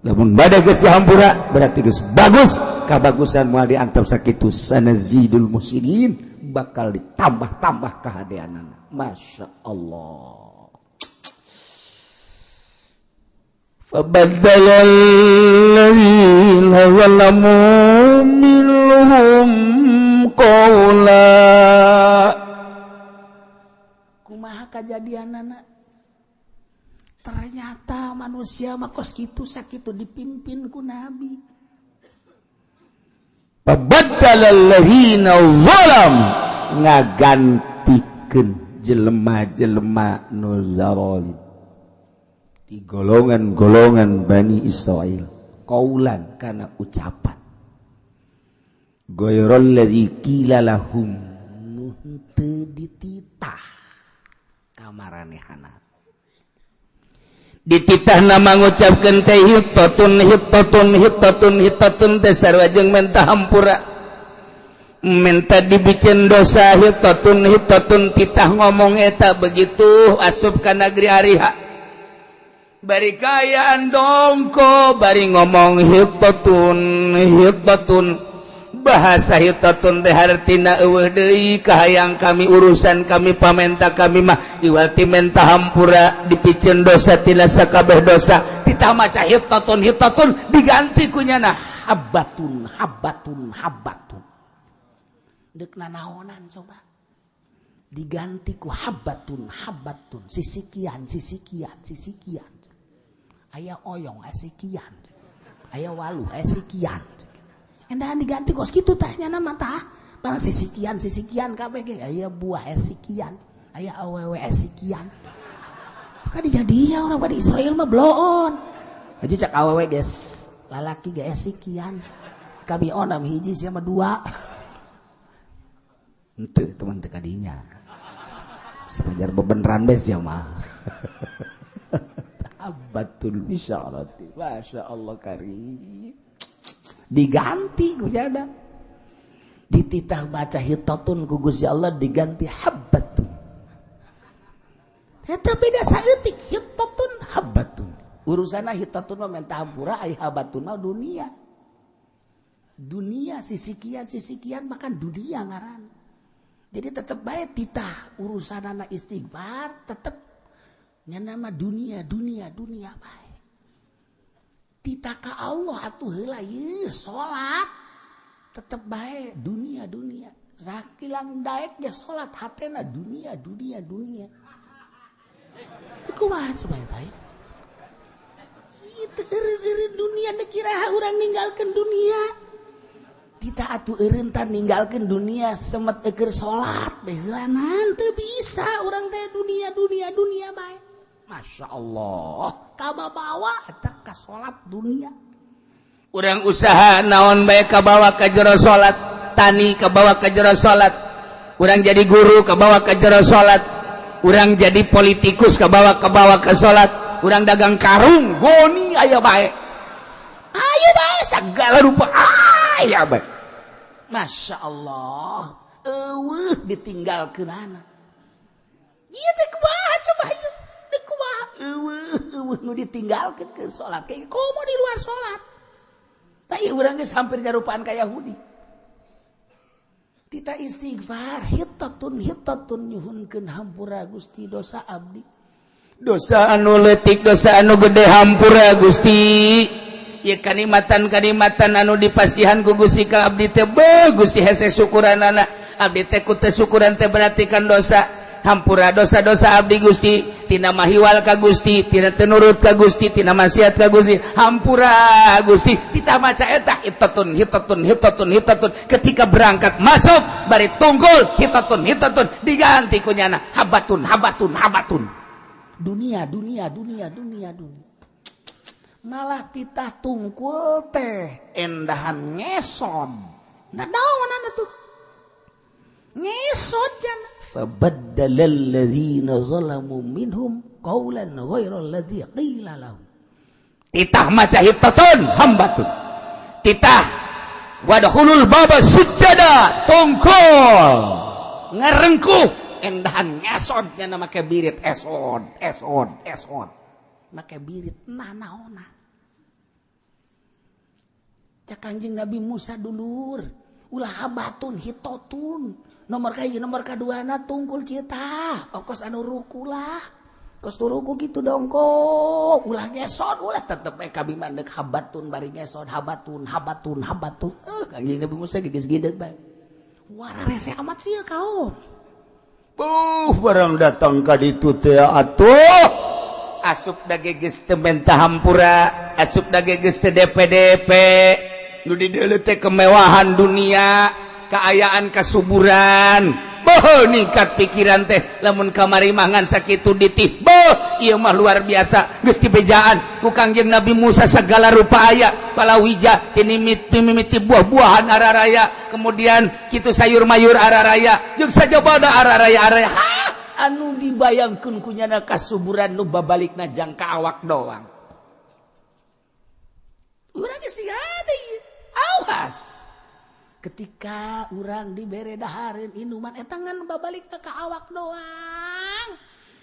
lamun bade geus dihampura berarti geus bagus kabagusan moal diantep sakitu sanazidul muslimin bakal ditambah-tambah kahadeanana Masya Allah فبدل الذين ظلموا منهم قولا kumaha kajadianana ternyata manusia mah kos kitu sakitu dipimpin ku nabi فبدل الذين ظلموا ngagantikeun jelema-jelema nu zalim di golongan-golongan Bani Israil qaulan kana ucapan ghairal ladzi qila lahum nu teu dititah kamaranehana dititahna mangucapkeun teh hitatun teh sarua jeung menta hampura menta dibicen dosa hitatun titah ngomong eta begitu asup ka negeri ariha bari kayaan dongko bari ngomong hitatun bahasa hitatun teh hartina eueuh deui kahayang kami urusan kami pamenta kami mah iwati menta hampura dipicen dosa tina sakabeh dosa titah maca hitatun diganti ku nyana habbatun deuk nanaonan coba diganti ku habbatun sisikian aya oyong sikian aya waluh sikian endahan diganti kos kitu tah nyana mah tah barang sisikian kabeh ge aya buah sikian aya awewe sikian maka dijadinya orang Bani Israil mah bloon jadi cak awewe geus lalaki ge sikian kami onam hiji sia mah dua henteu teman teu kadinya sepanjar bebeneran beus ya mah Abbatul bisyarati Masya Allah karim diganti ku jada dititah baca hitatun ku Gusti Allah diganti habbatun eta beda saeutik hitatun habbatun urusana hitatun mah menta hampura ai habbatun mah dunia sisikian makan dunia ngaran jadi tetep bae titah urusanana istighfar tetep nya nama dunia bae titah ka Allah atuh heula ieu salat tetep bae dunia sakilang daek ge salat hatena dunia kumaha coba eta itu eureun dunia kira urang ninggalkeun dunia kita atuh eureun tah ninggalkeun dunia semet keur salat beulanan teu bisa urang teh dunia bae Masya Allah kabawa eta ka salat dunia urang usaha naon bae kabawa ka jero salat tani kabawa ka jero salat urang jadi guru kabawa ka jero salat urang jadi politikus kabawa ke salat urang dagang karung goni aya bae segala rupa aya bae Masya Allah eueuh ditinggalkeunana ieu teh kumaha coba ieu teh kumaha eueuh nu ditinggalkeun keur salat kayak komo di luar salat tah ieu urang geus hampir nyarupaan ka Yahudi tita istighfar hitatun nyuhunkeun hampura Gusti dosa abdi dosa anu leutik dosa anu gede hampura Gusti ieu kanikmatan anu dipasihan ku Gusti ka abdi teh Gusti hese syukuranana abdi teh ku teu syukuran teh berarti kan dosa hampura dosa-dosa abdi Gusti tina mahiwal ka Gusti tina teu nurut ka Gusti tina maksiat ka Gusti hampura Gusti kita maca eta hitatun ketika berangkat masuk bari tunggul hitatun diganti ku nyana habatun dunia malah titah tungkul teh endahan ngesod nah naon tuh ngesod jana فَبَدَّلَ الَّذِينَ ظَلَمُوا مِنْهُمْ قَوْلًا غَيْرَ الَّذِي قِيلَ لَهُمْ titah maca hitatun hambatun titah wadkhulul baba sujada tungkul ngarengkuh endahan ngesod nya make birit esod make birit naona cak Kanjeng Nabi Musa dulur ulah habatun hitotun nomor kaduana tungkul kita okos anu ruku lah kos turuku gitu dong kok ulah ngesot ulah tetep kabi mandek habatun bari ngesot habatun Kanjeng Nabi Musa geus-geus bae wara rese amat sih kau barang datang ka ditu teh atuh asup da geus teu mentah hampura asup da geus teu DP nu di dieu teh kemewahan dunia keayaan kasuburan ningkat pikiran teh lamun kamari mangan sakitu ditih ieu mah luar biasa geus dibejaan ku Kangjeng Nabi Musa segala rupa aya palawija mimiti buah-buahan araraya kemudian kitu sayur mayur araraya jeung sajabana araraya anu dibayangkeun ku nyana kasuburan nu babalikna jang ka awak doang urang geus ada awas ketika urang dibere dahareun inuman eta ngan babalik ka awak doang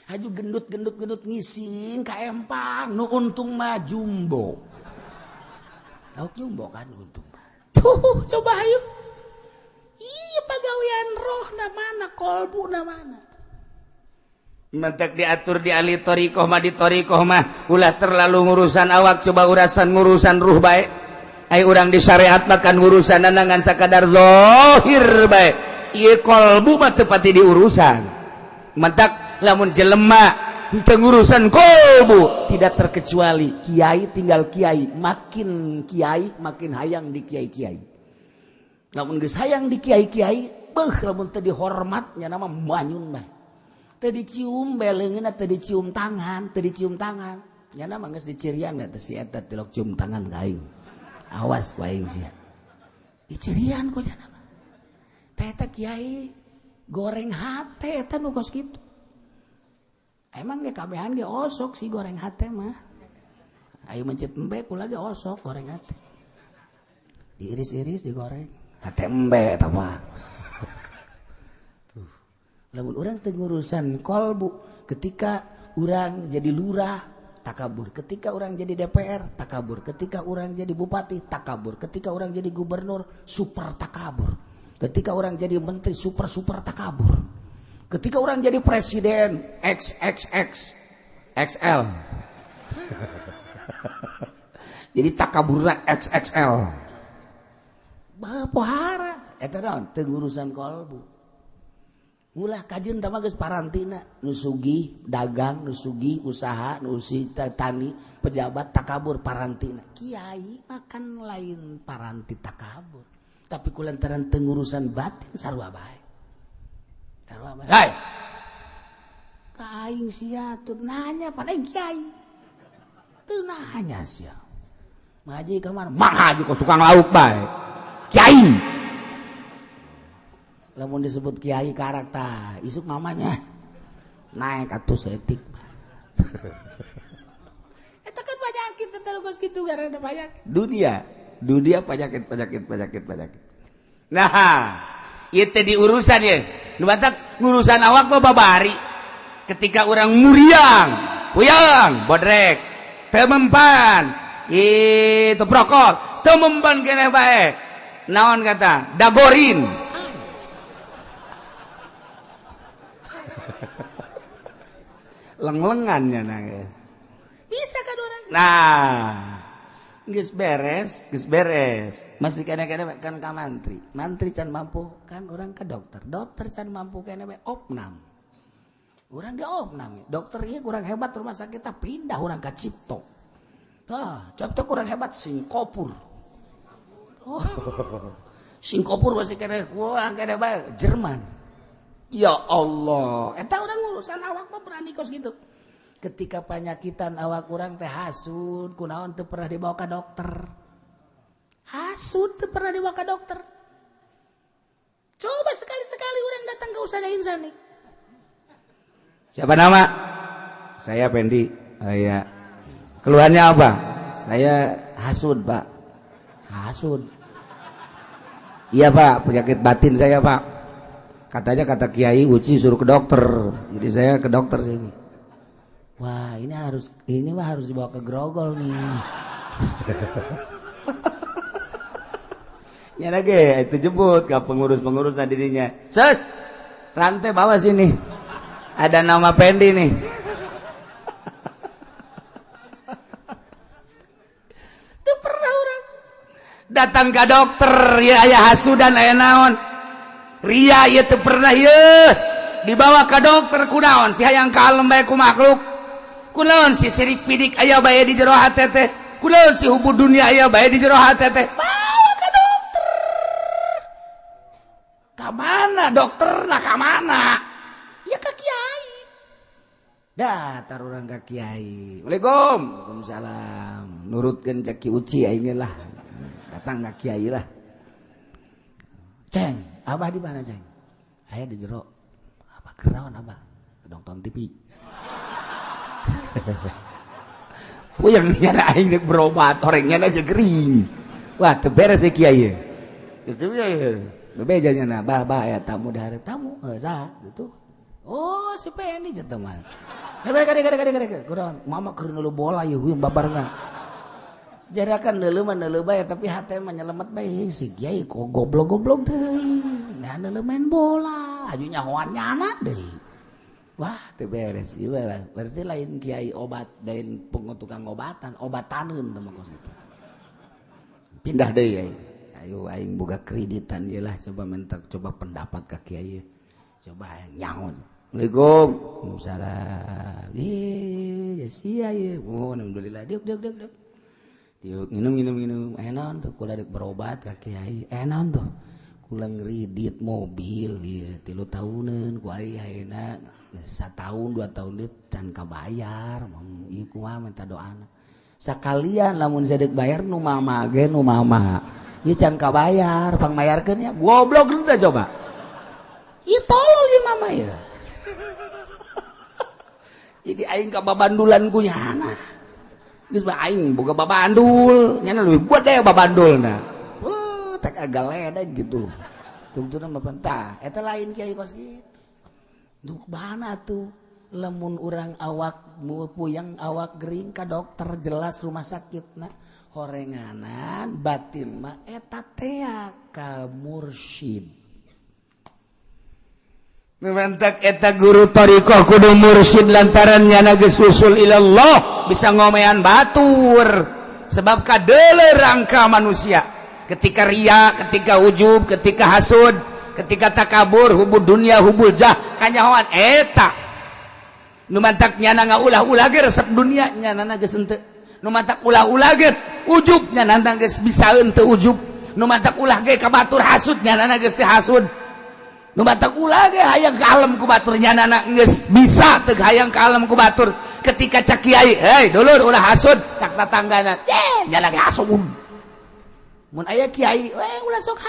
haju gendut ngising ka empang nu untung mah jumbo tahu jumbo kan untung tuh coba ayo iya pagawean roh na mana kolbu na mana mentek diatur di ahli torikoh mah ulah terlalu ngurusan awak coba ngurusan ruh bae ai urang di syariat makan urusan nangan sakadar zahir bae ieu kolbu mah teu pati diurusan mentak lamun jelema teu ngurusan kolbu tidak terkecuali kiai tinggal kiai makin hayang di kiai lamun geus hayang di kiai lamun teu dihormat nya nama manyun bae teu dicium beleungeunna teu dicium tangan nya nama geus dicirian teh si eta tilok cium tangan ka aing awas ku aing sia dicirian ku nya nama teh eta kiai goreng hate eta nu kos kitu emang ge kabehan ge osok si goreng hate mah ayo mencet embe kula ge osok goreng hate diiris-iris digoreng hate embe eta mah tuh lamun urang teu ngurusan kolbu ketika urang jadi lurah takabur, ketika orang jadi DPR takabur, ketika orang jadi bupati takabur, ketika orang jadi gubernur super takabur, ketika orang jadi menteri super takabur, ketika orang jadi presiden XXXL jadi takaburna XXL pohara eta naon teu ngurusan kolbu ulah kajian tama geus parantina nu sugih dagang nu sugih usaha nu tani pejabat takabur parantina kiai makan lain paranti takabur tapi kulantaran teu ngurusan batin sarua bae hai ka aing sia teu nanya pada kiai teu nanya sia ngaji ka mana mah haji kos tukang lauk bae kiai lamun disebut kiai karakter isuk mamanya naik atuh setik eta kan penyakit terus gitu gara-gara penyakit dunia penyakit nah ieu teh di urusan ye nu batak ngurusan awak mah babari ketika orang muriang puyang bodrek teu mempan itu prokol teu mempan keneh bae naon kata dagorin leng-lengannya nangis bisa kan orang geus beres masih kena kan ka mantri can mampu kan orang ke dokter can mampu kena we opnam orang di opnam dokter ieu kurang hebat rumah sakit pindah orang ka Cipto Cipto kurang hebat Singapura Singapura masih kena kurang kena bae Jerman. Ya Allah, eta orang urusan awak mah berani kos gitu. Ketika penyakitan awak orang teh hasud, kunaon teu pernah dibawa ke dokter. Hasud teu pernah dibawa ke dokter. Coba sekali-sekali orang datang ke Ustaz Insani. Siapa nama? Saya Pendi. Oh iya. Keluhannya apa? Saya hasud, Pak. Hasud. Iya, Pak, penyakit batin saya, Pak. Katanya kata Kiai Uci suruh ke dokter, jadi saya ke dokter sini. Wah ini mah harus dibawa ke Grogol nih. Ya lagi itu jemput ke pengurus dirinya. Sus, rantai bawa sini. Ada nama Pendi nih. Itu pernah orang datang ke dokter ya aya hasudan aya naon. Ria ieu teu pernah ieu dibawa ke dokter kunaon si hayang kalem bae ku makhluk kunaon si sirik pidik aya bae di jero hate teh kunaon si hubud dunia aya bae di jero hate teh bawa ke dokter ka mana dokterna ka mana ya ka kiai datar urang ka kiai Waalaikumsalam Waalaikumsalam nurutkeun cek Ki Uci aing lah datang ka kiai lah Ceng Abah di mana, Ceng? Aya di jero. Abah kenaon Abah? Nonton TV. Puyeng nya aing rek berobat, orangnya aja gering. Wah, teu beres ieu kiai. Geus teu beres. Bebejanya na, bah ya tamu daharep tamu. Saha gitu. Oh, si Pendi jeung teman. Kadek. Kunaon? Mama keur neuleuh bola ieu huyung babarengan. Jarakan neuleuh mah neuleuh bae tapi hate mah nyelemet bae si kiai kok goblok-goblok deui. Nah neuleuh main bola, aju nyahoan nyana deui. Wah, teu beres ieu berarti lain kiai obat, lain tukang obatan, obataneun teh mah kos kitu. Pindah deui aing. Ayo aing boga kreditan ieu lah coba pendapat ka kiai. Coba nyaho. Waalaikumsalam. Ya sia ieu. Oh, alhamdulillah. Diuk. Yuk minum. Enak tuh kula dek berobat ka kiai. Enak tuh kula ngridit mobil ieu 3 tahunan ku ai ayeuna 1 tahun 2 tahun deui can kabayar. Ieu kumaha minta doana. Sakalian lamun sadek bayar nu mama ge nu mama. Ieu can kabayar, pang mayarkeun nya. Goblok teh coba. Ieu tolol ieu mama ya. Jadi aing ka babandulan ku nyana. Geus mah aing boga babandul, nyana leuwih buat deh babandulna. Tak agak ledek gitu. Tungtuna mah pentah, eta lain kiai kos kitu. Duh mana tuh lamun urang awak puyang awak gering ka dokter jelas rumah sakitna horenganan batin mah eta teh ka mursyid. Mementak eta guru tariqah kudu mursyid lantaran nyana geus usul ilallah bisa ngomean batur sebab kadeuleur rangka manusia ketika ria, ketika ujub, ketika hasud ketika takabur hubul dunia hubul jah kanyahoan eta nu mantak nyana ngaulah-ulah ge resep dunia nyana geus henteu nu mantak ulah-ulah ge ujub nyana geus bisa henteu ujub nu mantak ulah ge ka batur hasud nyana geus teu hasud nu mantak ulah ge hayang ka alam ku batur nyana geus bisa teu hayang ka alam ku batur ketika cak kiai hei dulur ulah hasud cak tatanggana nyana ge hasud mun aya kiai ulah sok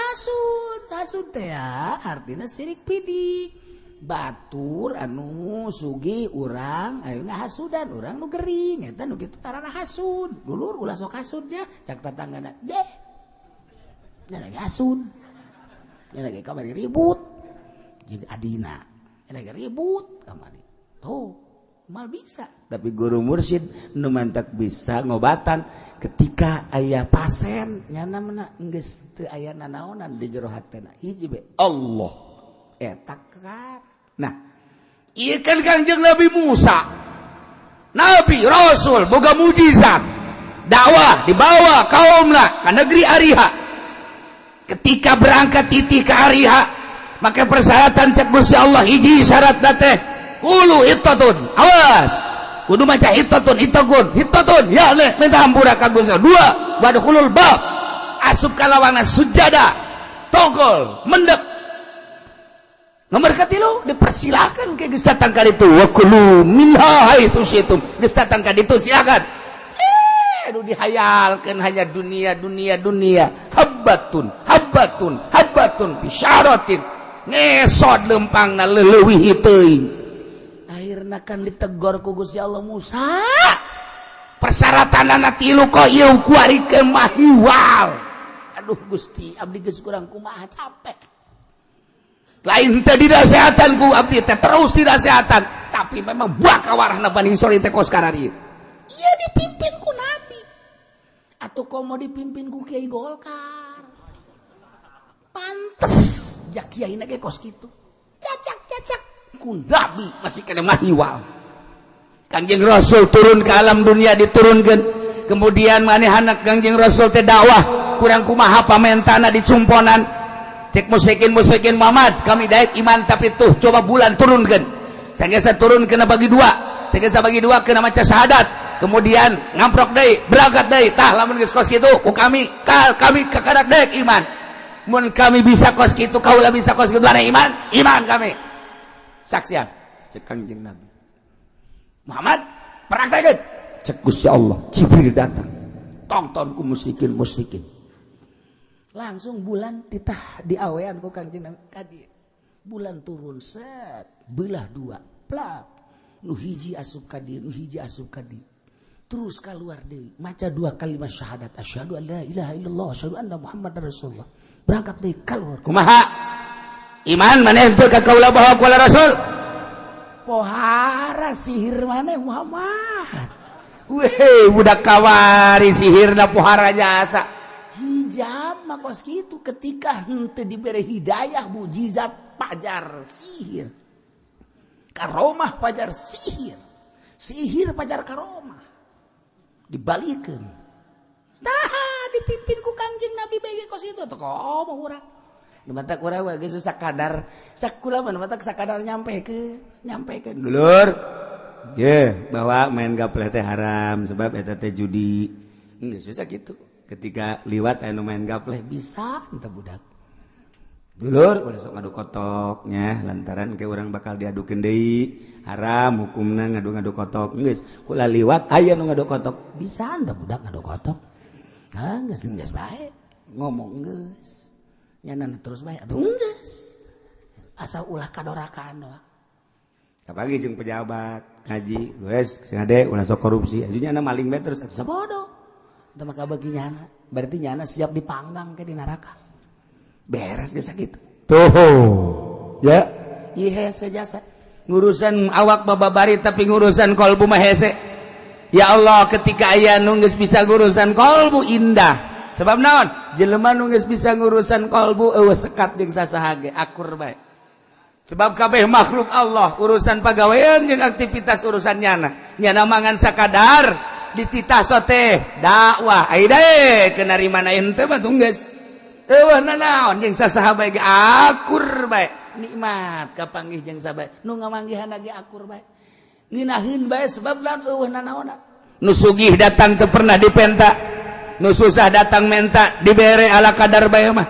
hasud teh ya artina sirik pidik batur anu sugi urang ayeuna hasudan urang nu gering eta nu kitu tarana hasud dulur ulah sok hasudnya cak tatanggana nya lagi hasud nya lagi kamari ribut jeung adina nya lagi ribut kamari tuh mal bisa tapi guru mursyid nu mantak bisa ngobatan ketika aya pasien nyana mana geus teu aya nanaonan di jero hatena hiji be Allah eta kan nah ieu kan Kangjeng Nabi Musa nabi rasul boga mujizat dakwah dibawa kaumna ka negeri Ariha ketika berangkat titih ka Ariha maka persyaratan cek Gusti Allah hiji syaratna teh qulu ittatun awas kudu maca hittatun ya le minta hampura ka Gusti dua wadkhulul bab asup ka lawana sujada tongkol mendek nomor katilu dipersilakan ke geus datang ka ditu wa kulu minha haitsu syi'tum geus datang ka ditu silakan anu dihayalkeun hanya dunia habbatun bisyaratin ngesod lempangna leuwih teuing akhirna kan ditegor ku Gusti Allah Musa persyaratanna tilu kok ieu kuarikeun mahiwal aduh Gusti abdi geus kurang kumaha capek lain teh dinasehatan ku abdi teh terus dinasehatan tapi memang buah kawarahna Bani Israil teh kos karari iya dipimpin ku nabi atuh komo dipimpin ku Kiai Golkar pantes jak kiaina ge kos kitu cacak ku nabi masih kena mahiwal Kangjeng Rasul turun ke alam dunia diturunkeun kemudian manehna Kangjeng Rasul teh dakwah kurang kumaha pamentana dicumponan cek musyrikin Muhammad kami daek iman tapi tuh coba bulan turunkeun sanggeus turun kena bagi dua sanggeus bagi dua kena maca syahadat kemudian ngamprok deui berangkat deui tah lamun geus kos kitu ku kami kakarak daek iman mun kami bisa kos kitu kaula bisa kos kitu iman kami saksian cek Kangjeng Nabi Muhammad praktekeun cek Gusti Allah Jibril datang tonton ku musyrikin langsung bulan titah diawean ku Kangjeng Nabi kadi bulan turun set belah dua plak nu hiji asup kadi terus keluar deui maca dua kalimat syahadat asyhadu an la ilaha illallah asyhadu anna muhammadar rasulullah berangkat deui keluar kumaha iman maneh teu ka kaula bahwa kula rasul pohara sihir maneh Muhammad weh budak kawari sihirna pohara jasa hijab makos kitu ketika henteu dibere hidayah mujizat pajar sihir karomah pajar sihir pajar karomah dibalikeun tah dipimpin ku Kangjeng Nabi bege kos itu teh komo urang nu mata urang we geus sakadar sakula mah mata sakadar nyampekeun dulur ye bawa main gapleh teh haram sebab eta teh judi geus susah kitu ketika liwat anu main gapleh bisa entah budak dulur ulah sok ngadu kotoknya lantaran ke urang bakal diadukeun deui haram hukumna ngadu kotok geus kula liwat aya nu ngadu kotok bisa entah budak ngadu kotok geus bae ngomong geus nyanana terus bae atuh geus asal ulah kadorakaan doang kapagi jeung pejabat ngaji geus sing ade ulah sok korupsi ajunya maling bae terus atuh sabodo entah maka bagi nyana berarti nyana siap dipanggang ke di neraka beres jasa gitu tuh ya iya hese jasa ngurusan awak bababari tapi ngurusan kolbu mah hese ya Allah ketika aya nu geus bisa ngurusan kolbu indah sebab naon jelema nu geus bisa ngurusan kolbu eueuh sekat jeung sasaha ge akur bae sebab kabeh makhluk Allah urusan pagawean jeung aktivitas urusan nyana mangan sakadar dititah sote dakwah aida kenari mana ente mah tungges nanaon jeung sasaha bae akur bae nikmat kapanggih jeung sabae nu ngamanggihan ge akur bae nginaheun bae sebab lamun nanaon nu sugih datang teu pernah dipenta nu susah datang menta dibere ala kadar bae mah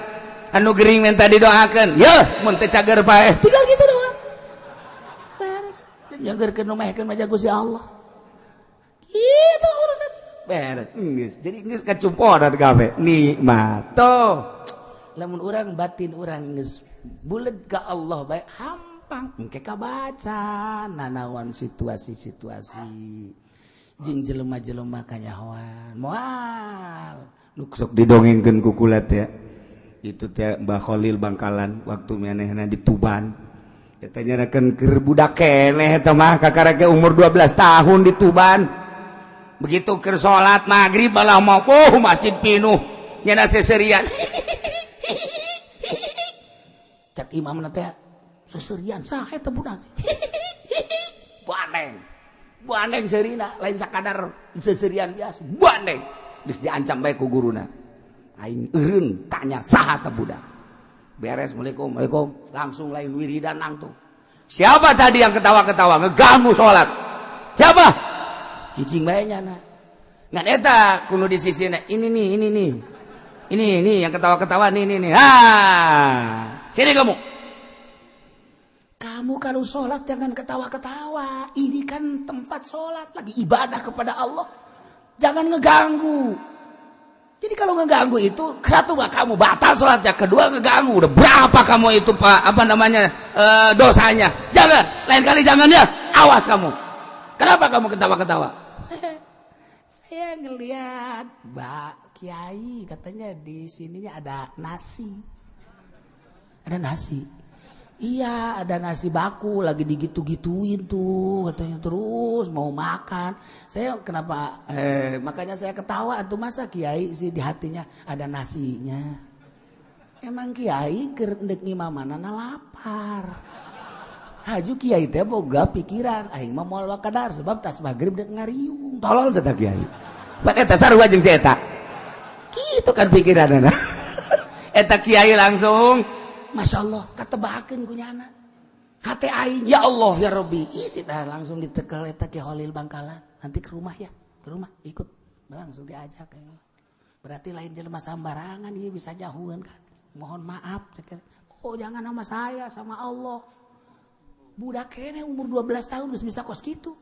anu gering menta didoakeun yeuh mun teu cager bae tinggal kitu doang beres nyageurkeun nu mehkeun mah Gusti Allah kitu urusan beres geus jadi geus kacumporan kabeh nikmat tuh lamun urang batin urang geus bulet ka Allah bae hampang engke kabaca nanaon situasi-situasi jeung jelema-jelema kanyahoan moal nu sok didongengkeun ku kulat ya itu teh Mbah Khalil Bangkalan waktu manehna di Tuban eta nyarakeun keur budak keneh eta mah kakareke umur 12 tahun di Tuban begitu keur salat maghrib balah mau masjid pinuh nyana seserian cak imamna teh seserian saha eta budak bandeng serina lain sakadar seserian biasa bandeng geus diancam bae ku guruna aing eureun tanya saha eta budak beres Assalamualaikum langsung lain wiridan nangtung siapa tadi yang ketawa-ketawa ngeganggu salat siapa cicing bae nyana ngan eta kudu di sisina ini nih yang ketawa-ketawa nih sini kamu kalau sholat jangan ketawa-ketawa ini kan tempat sholat lagi ibadah kepada Allah jangan ngeganggu jadi kalau ngeganggu itu satu kamu batal sholatnya kedua ngeganggu udah berapa kamu itu pak dosanya jangan lain kali jangan ya awas kamu kenapa kamu ketawa-ketawa saya ngelihat Mbak Kiai katanya di sininya ada nasi. Iya, ada nasi baku lagi digitu-gituin tuh katanya terus mau makan. Saya kenapa makanya saya ketawa tuh masa Kiai sih di hatinya ada nasinya. Emang Kiai keur endek ngimamanana lapar. Haju Kiai teh boga pikiran aing mah moal wakadar sebab tas magrib dek ngariung. Tolol teh Kiai. Pan eta sarua jeung si eta. Kitu kan pikiranna. Eta Kiai langsung masyaallah katebakeun ku nyana. Hate aing ya Allah ya Rabbi. Isi dah langsung ditekel eta Ki Khalil Bangkalan. Nanti ke rumah ya. Ke rumah ikut langsung diajak. Berarti lain jelema sambarangan ieu bisa jauheun kan. Mohon maaf. Oh jangan sama saya sama Allah. Budak kene umur 12 tahun geus bisa kos kitu.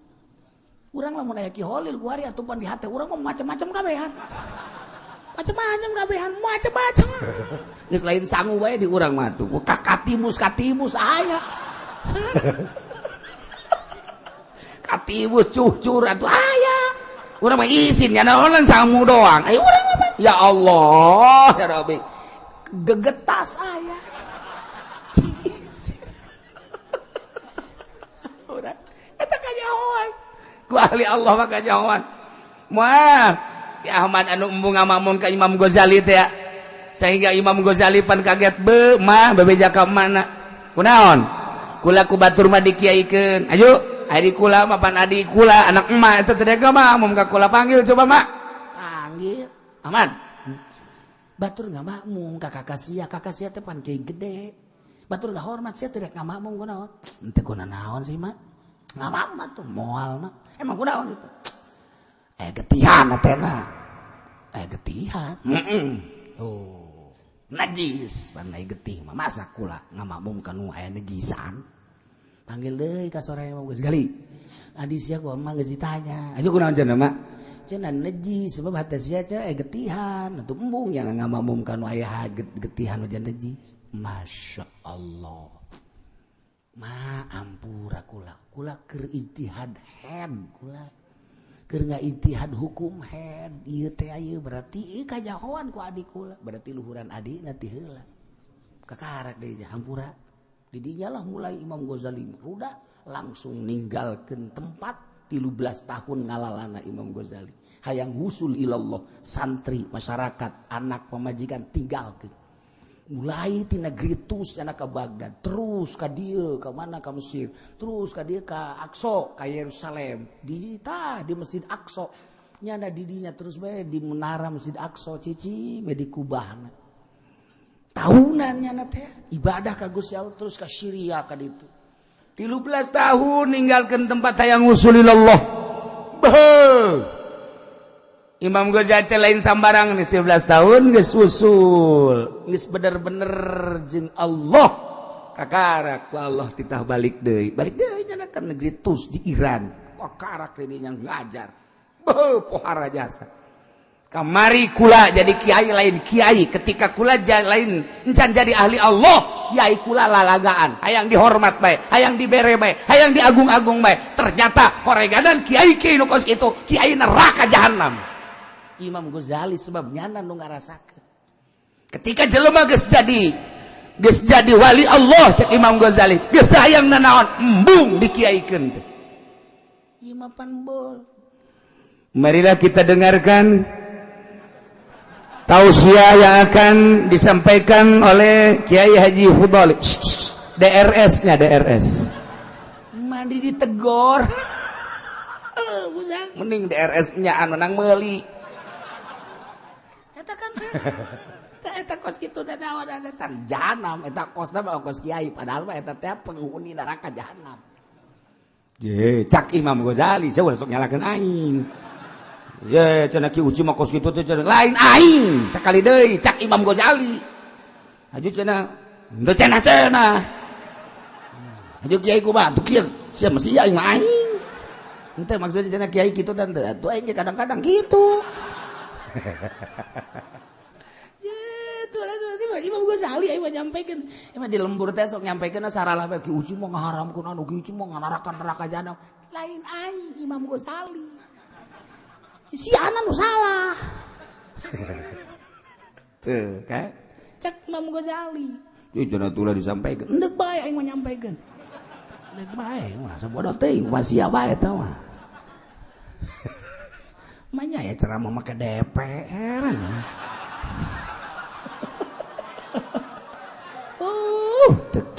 Urang lamun aya Ki Khalil kuari atupan di hate urang mah macam-macam kabehan. Macam-macam kabehan, macam-macam. Geus lain sangu bae di urang mah tuh. Katimus aya. Katimus cucur atuh aya. Urang mah izin nya naon sangu doang. Ayo urang mah ya Allah ya Rabbi. Gegetas aya. Eta kanyahoan. Ku ahli Allah mah kanyahoan. Moal ya Ahmad anu embung ngamamun ka Imam Ghazali teh ya. Sehingga Imam Ghazali pan kaget bebeja ka mana. Kunaon? Kula ku batur mah dikiaikeun. Ayo, adi kula mah pan adi kula anak emak eta teh mah mum ka kula panggil coba mak. Panggil. Ahmad. Batur enggak makmum ka kakak sia teh pan kiai gede. Batur enggak hormat sia teh ngamakmum kunaon? Henteu kunaon sih mak. Ngamak tuh moal mah emang kunaon itu getihan atena getihan tuh najis pan getih mah masa kula ngamakmum kanu aya najisan panggil deui ka sore Imam Ghazali adi sia ku mah geus ditanya aja kunaon cenah mak cenah najis sebab hate sia teh getihan atuh embung nya ngamakmum kanu aya getihan jan najis masyaallah ma ampura kula keur ijtihad head kula keur ngaijtihad hukum head ieu teh ieu berarti kajahoan ku adik kula berarti luhuran adina ti heula kakarek deui hampura di dinya lah mulai Imam Ghazali ruda langsung ninggalkeun tempat 13 tahun ngalalana Imam Ghazali hayang husul ilallah santri masyarakat anak pemajikan tinggalkeun mulai ti negeri Tus cenah ka Baghdad terus ka dieu ka mana ka Mesir terus ka dieu ka Aqsa ka Yerusalem di Masjid Aqsa nya di dinya terus bae di menara Masjid Aqsa cici me di kubahna tahunannya teh ibadah ka Gusti Allah terus ka Syria ka ditu 13 tahun ninggalkeun tempat hayang ngusulillah. Imam Ghazali teh lain sambarang 13 tahun geus usul geus bener-bener jeung Allah kakarak ku Allah titah balik deui nya ka negeri Tus di Iran kakarak deui nya ngajar pohara jasa kamari kula jadi kiai lain kiai ketika kula lain encan jadi ahli Allah kiai kula lalagaan hayang dihormat bae hayang dibere bae hayang diagung-agung bae ternyata horeganan kiai nu kos kitu kiai neraka jahanam. Imam Ghazali sebab nyana nu ngarasakeun ketika jelema geus jadi wali Allah cek Imam Ghazali geus hayang nanaon embung dikiaikeun teh Imam Panbol. Marilah kita dengarkan tausiah yang akan disampaikan oleh Kiai Haji Fudhali. DRS-nya DRS. Mandi ditegor. Mending DRS-nya anu nang meuli. Eta kan eta kos kitu da naon eta jahanam eta kosna mah kos kiai padahal mah eta teh penghuni neraka jahanam. Ye, cak Imam Ghazali saya sok nyalakeun aing. Ye, cenah Ki Uci mah kos kitu teh lain aing. Sakali deui cak Imam Ghazali. Aju cenah teu cenah. Aju kiai kumaha tuh kieu sia mesti aing mah aing. Henteu maksudna cenah kiai kitu dan teu atuh aing kadang-kadang kitu. Imam Ghazali aing mah nyampikeun emang di lembur teh sok nyampikeun saralah bae Ki Uci mah ngaharamkeun anu Ki Uci mah neraka jahanam lain aing Imam Ghazali si anak nu salah tuh kan cek Imam Ghazali jadi cenah tulah disampaikan endek bae aing mah nyampikeun endek bae mah sabodo teuing wasia bae eta mah manya ya ceramah make DPR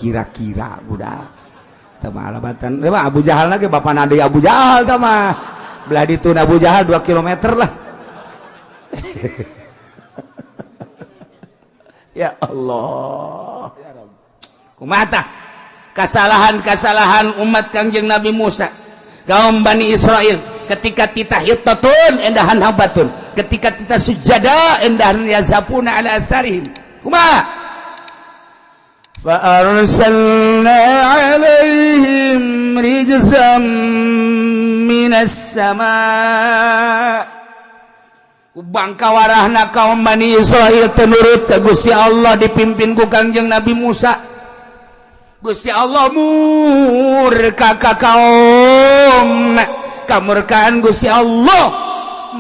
kira-kira budak tama alabatan Abu Jahal lagi bapak nadi Abu Jahal tama belah ditu Abu Jahal 2 kilometer lah. Ya Allah ya Rabb kumata kesalahan umat Kangjeng Nabi Musa kaum Bani Israel ketika titah hittatun endahan habatun ketika titah sujada endahan yazapuna ala astarihim kumaha فأرسلنا عليهم رجزا من السماء bangkawarahna kaum Bani Israil tenurut ke Gusti Allah dipimpin ku Kangjeng Nabi Musa Gusti Allah murka ka kaum kamurkaan Gusti Allah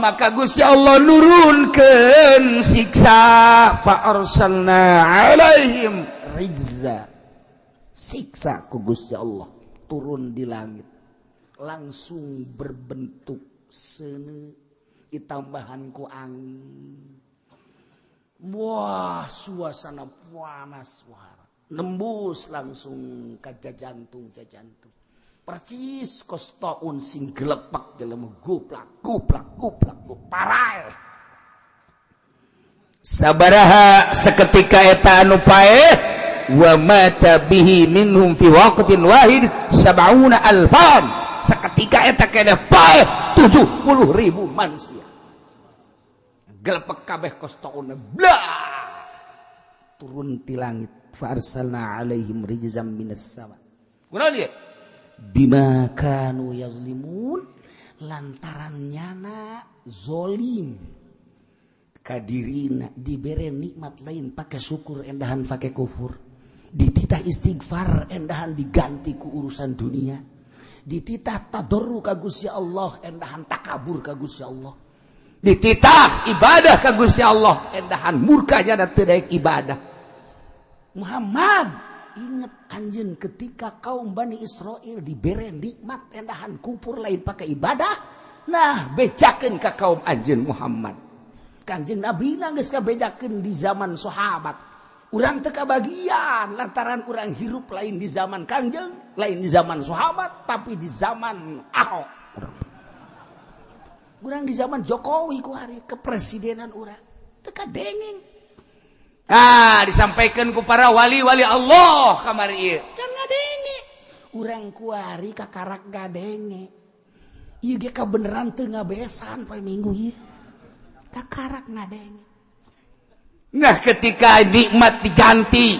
maka Gusti Allah nurunkeun siksa fa arsalna alaihim rizza siksa ku Gusti Allah turun di langit langsung berbentuk seuneu ditambahan ku angin wah suasana panas nembus langsung ka jantung percis kostoun sing gelepak jelema guplak parai sabaraha seketika eta anu paeh wa mata bihi minhum fi waqtin wahid 70 alfan seketika eta kana paeh 70.000 manusia gelepek kabeh kostouna blah turun ti langit fa arsalna alaihim rijzam minas sama kunaon ieu bima kanu yazlimun lantaran nyana zolim kadirina dibere nikmat lain pakai syukur endahan pakai kufur dititah istighfar endahan diganti ku urusan dunia dititah tadarru ka Gusti Allah endahan takabur ka Gusti Allah dititah ibadah ka Gusti Allah endahan murkanya da teu daek ibadah Muhammad ingat anjeun ketika kaum Bani Israil dibere nikmat endahan kufur lain pakai ibadah nah bejakeun ka kaum anjeun Muhammad Kanjeng Nabi geus kabejakeun di zaman sahabat urang teu kabagian lantaran urang hirup lain di zaman Kanjeng lain di zaman sahabat tapi di zaman Ahok urang di zaman Jokowi ku hari kepresidenan urang teu kadengeng disampaikan ku para wali-wali Allah kamari ieu. Can ngadenge. Urang kuari kakarak gadenge. Ieu ge kabeneran teu ngabesan poe Minggu ieu. Kakarak ngadenge. Nah, ketika nikmat diganti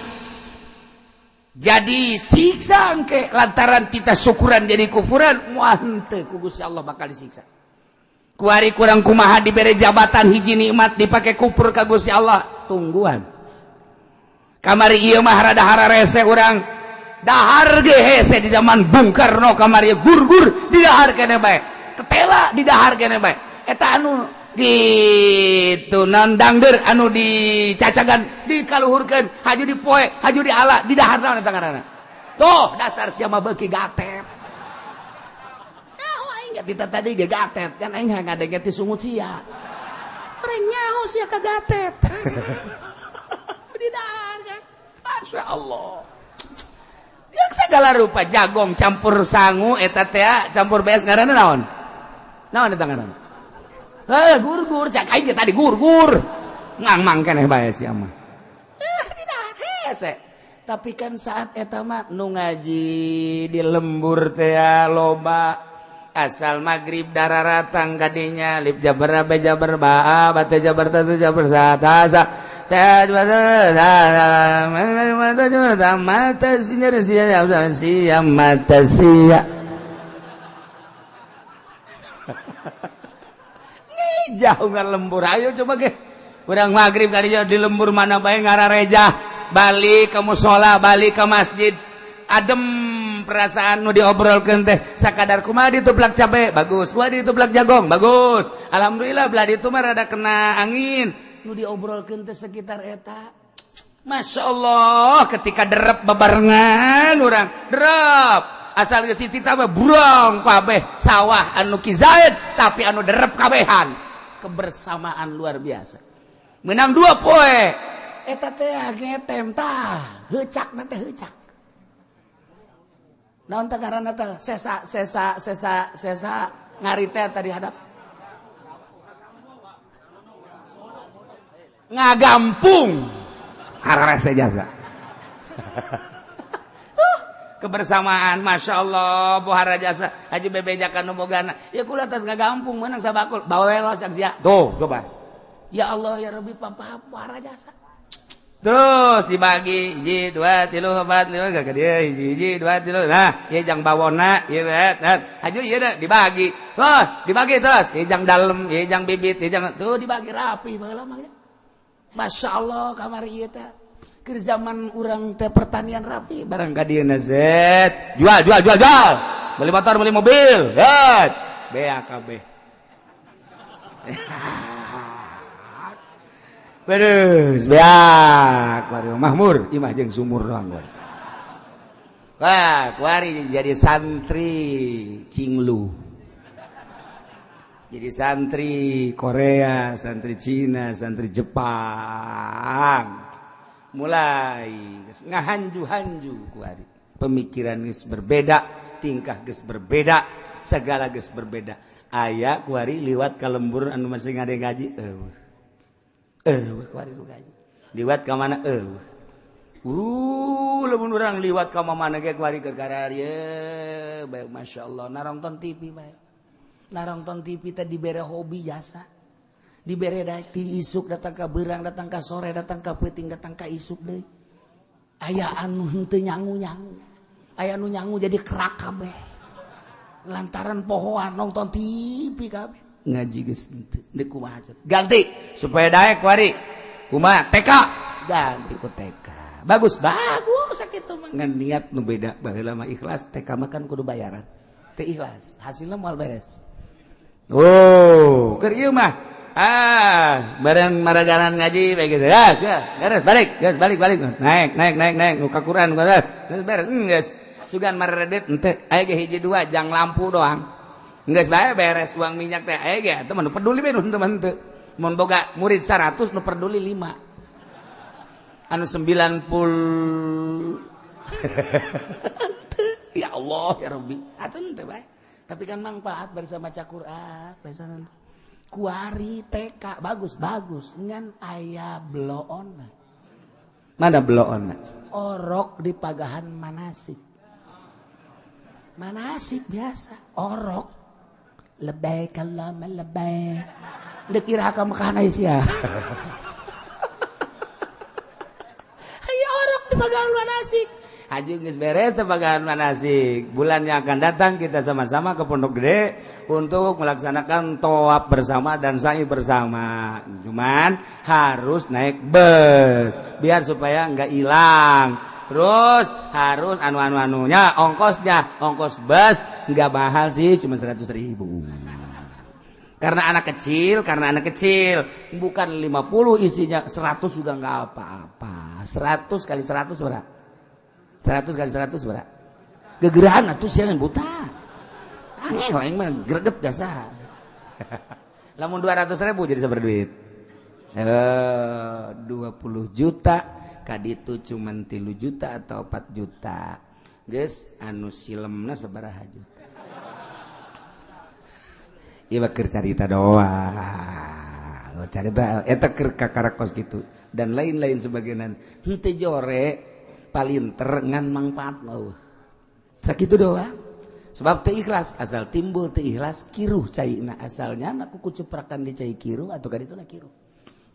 jadi siksa engke lantaran kita syukuran jadi kufuran, moal henteu ku Gusti Allah bakal disiksa. Kuari kurang kumaha dibere jabatan hiji nikmat dipake kufur ka Gusti Allah, tungguan. Kamari ieu mah rada hararese urang. Dahar ge hese di zaman Bung Karno kamari gur-gur didahar keneh bae. Ketela didahar keneh bae. Eta anu gitu nandangder anu dicacagan dikaluhurkeun haju dipoe haju diala didahar naon eta ngaranna tuh dasar sia mah beuki gatet nyaho aing kita tadi ge gatet kan aing ngadenge ti sungut sia reng nyaho sia ka gatet didahar kan masyaallah yang segala rupa jagong campur sangu eta teh campur bees ngaranna naon eta ngaranna gur-gur, cak aing tadi gur-gur. Ngang-mang keneh bae sia mah. Didahar hese. Tapi kan saat eta mah nu ngaji di lembur teh loba. Asal magrib dararatang kadinya lip jabar be jabar baa bate jabar tatu jabar satasa. Saya mata sia mata sia. Jauh nggak lembur, ayo coba ke urang maghrib kadinya di lembur mana bae ngarareja balik ke musola balik ke masjid adem perasaan nu diobrolkeun teh sakadar kumaha dituplak cabe bagus kumaha dituplak jagong bagus alhamdulillah belah ditu mah rada kena angin nu diobrolkeun teh sekitar eta Masya Allah ketika derep bebarengan urang derep asal geus ditita mah burong kabeh sawah anu kizaid tapi anu derep kabehan kebersamaan luar biasa. Menang 2 poe. Eta teh ngetem tah, heucakna teh heucak. Naon teh ngaranna teh? Sesa ngari teh tadi hadap. Ngagampung. Hararese jasa. Kebersamaan Masya Allah bohara jasa haji bebejakan numogana ya kula tas ngagampung menang sabakul bawa welos sia tuh coba ya Allah ya Rabbi papa bohara jasa terus dibagi 1 2 3 4 5 ka dia 1 2 3 nah ieu jang bawona ieu haju ieu da dibagi dibagi terus ieu jang dalem ieu jang bibit ieu jang tuh dibagi rapi baheula mah Masya Allah kamari ieu teh ke zaman urang teh pertanian rapi barang ka dieu zet jual beli motor beli mobil zet BAKB terus beak baru makmur imah jeung sumur doang wah kuari jadi santri Cinglu jadi santri Korea santri Cina santri Jepang mulai ngahanju-hanju kuari pemikiran geus berbeda tingkah geus berbeda segala geus berbeda aya kuari liwat ka lembur anu masih ngade gaji kuari nu gaji liwat ka mana lamun urang liwat ka mana ge kuari gara-gara ieu bae masyaallah narongton TV bae narongton TV teh dibere hobi jasa dibere ti isuk datang ka beurang datang ka sore datang ka peuting datang ka isuk deui aya anu henteu nyangu-nyangu aya anu nyangu jadi kerak kabeh lantaran pohoan nonton TV kabeh ngaji geus henteu kumaha ganti supaya daek kuari kumaha TK ganti ku TK bagus sakitu mah ngan niat nu beda baheula mah ikhlas TK mah kan kudu bayaran teu ikhlas hasilna moal beres keur ieu mah bareng maraganan ngaji bae gitu. Beres balik, naik nu kakuran geus beres geus. Sugan maredet henteu aya ge hiji 2 jang lampu doang. Geus bae beres uang minyak teh aya ge teu mah peduli bae nu henteu. Mun boga murid 100 nu peduli 5. Anu 90 ya Allah ya Rabbi. Atuh henteu bae. Tapi kan manfaat bersama baca Quran, baca kuari TK bagus ngan aya bloon Mana beloon? Orok di pagahan manasik. Manasik biasa. Orok. Lebay kalau melebay. Dikira kamu kana isya. Ayo orok di pagahan manasik. Haji geus beres pagahan manasik. Bulan yang akan datang kita sama-sama ke Pondok Gede untuk melaksanakan tawaf bersama dan sa'i bersama. Cuman harus naik bus biar supaya enggak hilang. Terus harus anu-anunya ongkos bus enggak mahal sih, cuma 100.000. Karena anak kecil bukan 50 isinya, 100 sudah enggak apa-apa. 100 kali 100 berapa? 100 kali 100 berapa? Gegerahan atuh siang buta. Angel lain mah greget jasa. Lamun 200.000 jadi sabar duit. 20 juta kaditu cuman 3 juta atau 4 juta. Geus anu silemna sabaraha juta. Ieu keur carita doang. Carita eta keur kakarakos kitu dan lain-lain sebagainan. Henteu jore palinter ngan manfaat mau sakitu doang sebab teu ikhlas asal timbul teu ikhlas kiruh caina asalnya na kuku ceprakan di cai kiruh atau kadituna kiruh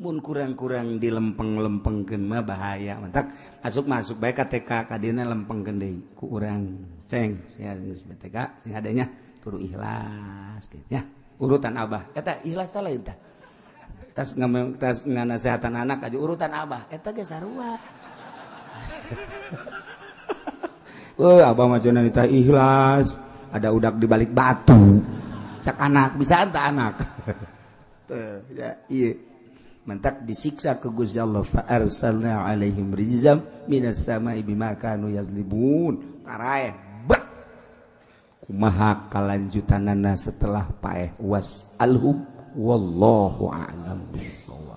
mun kurang-kurang dilempeng-lempengkeun mah bahaya mantak masuk bae ka TK kadina lempengkeun deui ku urang ceng sia geus BTK sing adanya kudu ikhlas gitu ya urutan abah eta ikhlas teh lain tah tas nganasehatan anak aja urutan abah eta ge sarua. Abah mah cenah teh ikhlas, ada udak di balik batu. Cak anak bisa anta anak. Tuh, ya iya. Mentak disiksa ke Gusti Allah fa arsalna alaihim rizam minas sama'i bima kanu yazlibun. Parae bet. Kumaha kalanjutanana setelah paeh was alhum wallahu a'lam bissawab.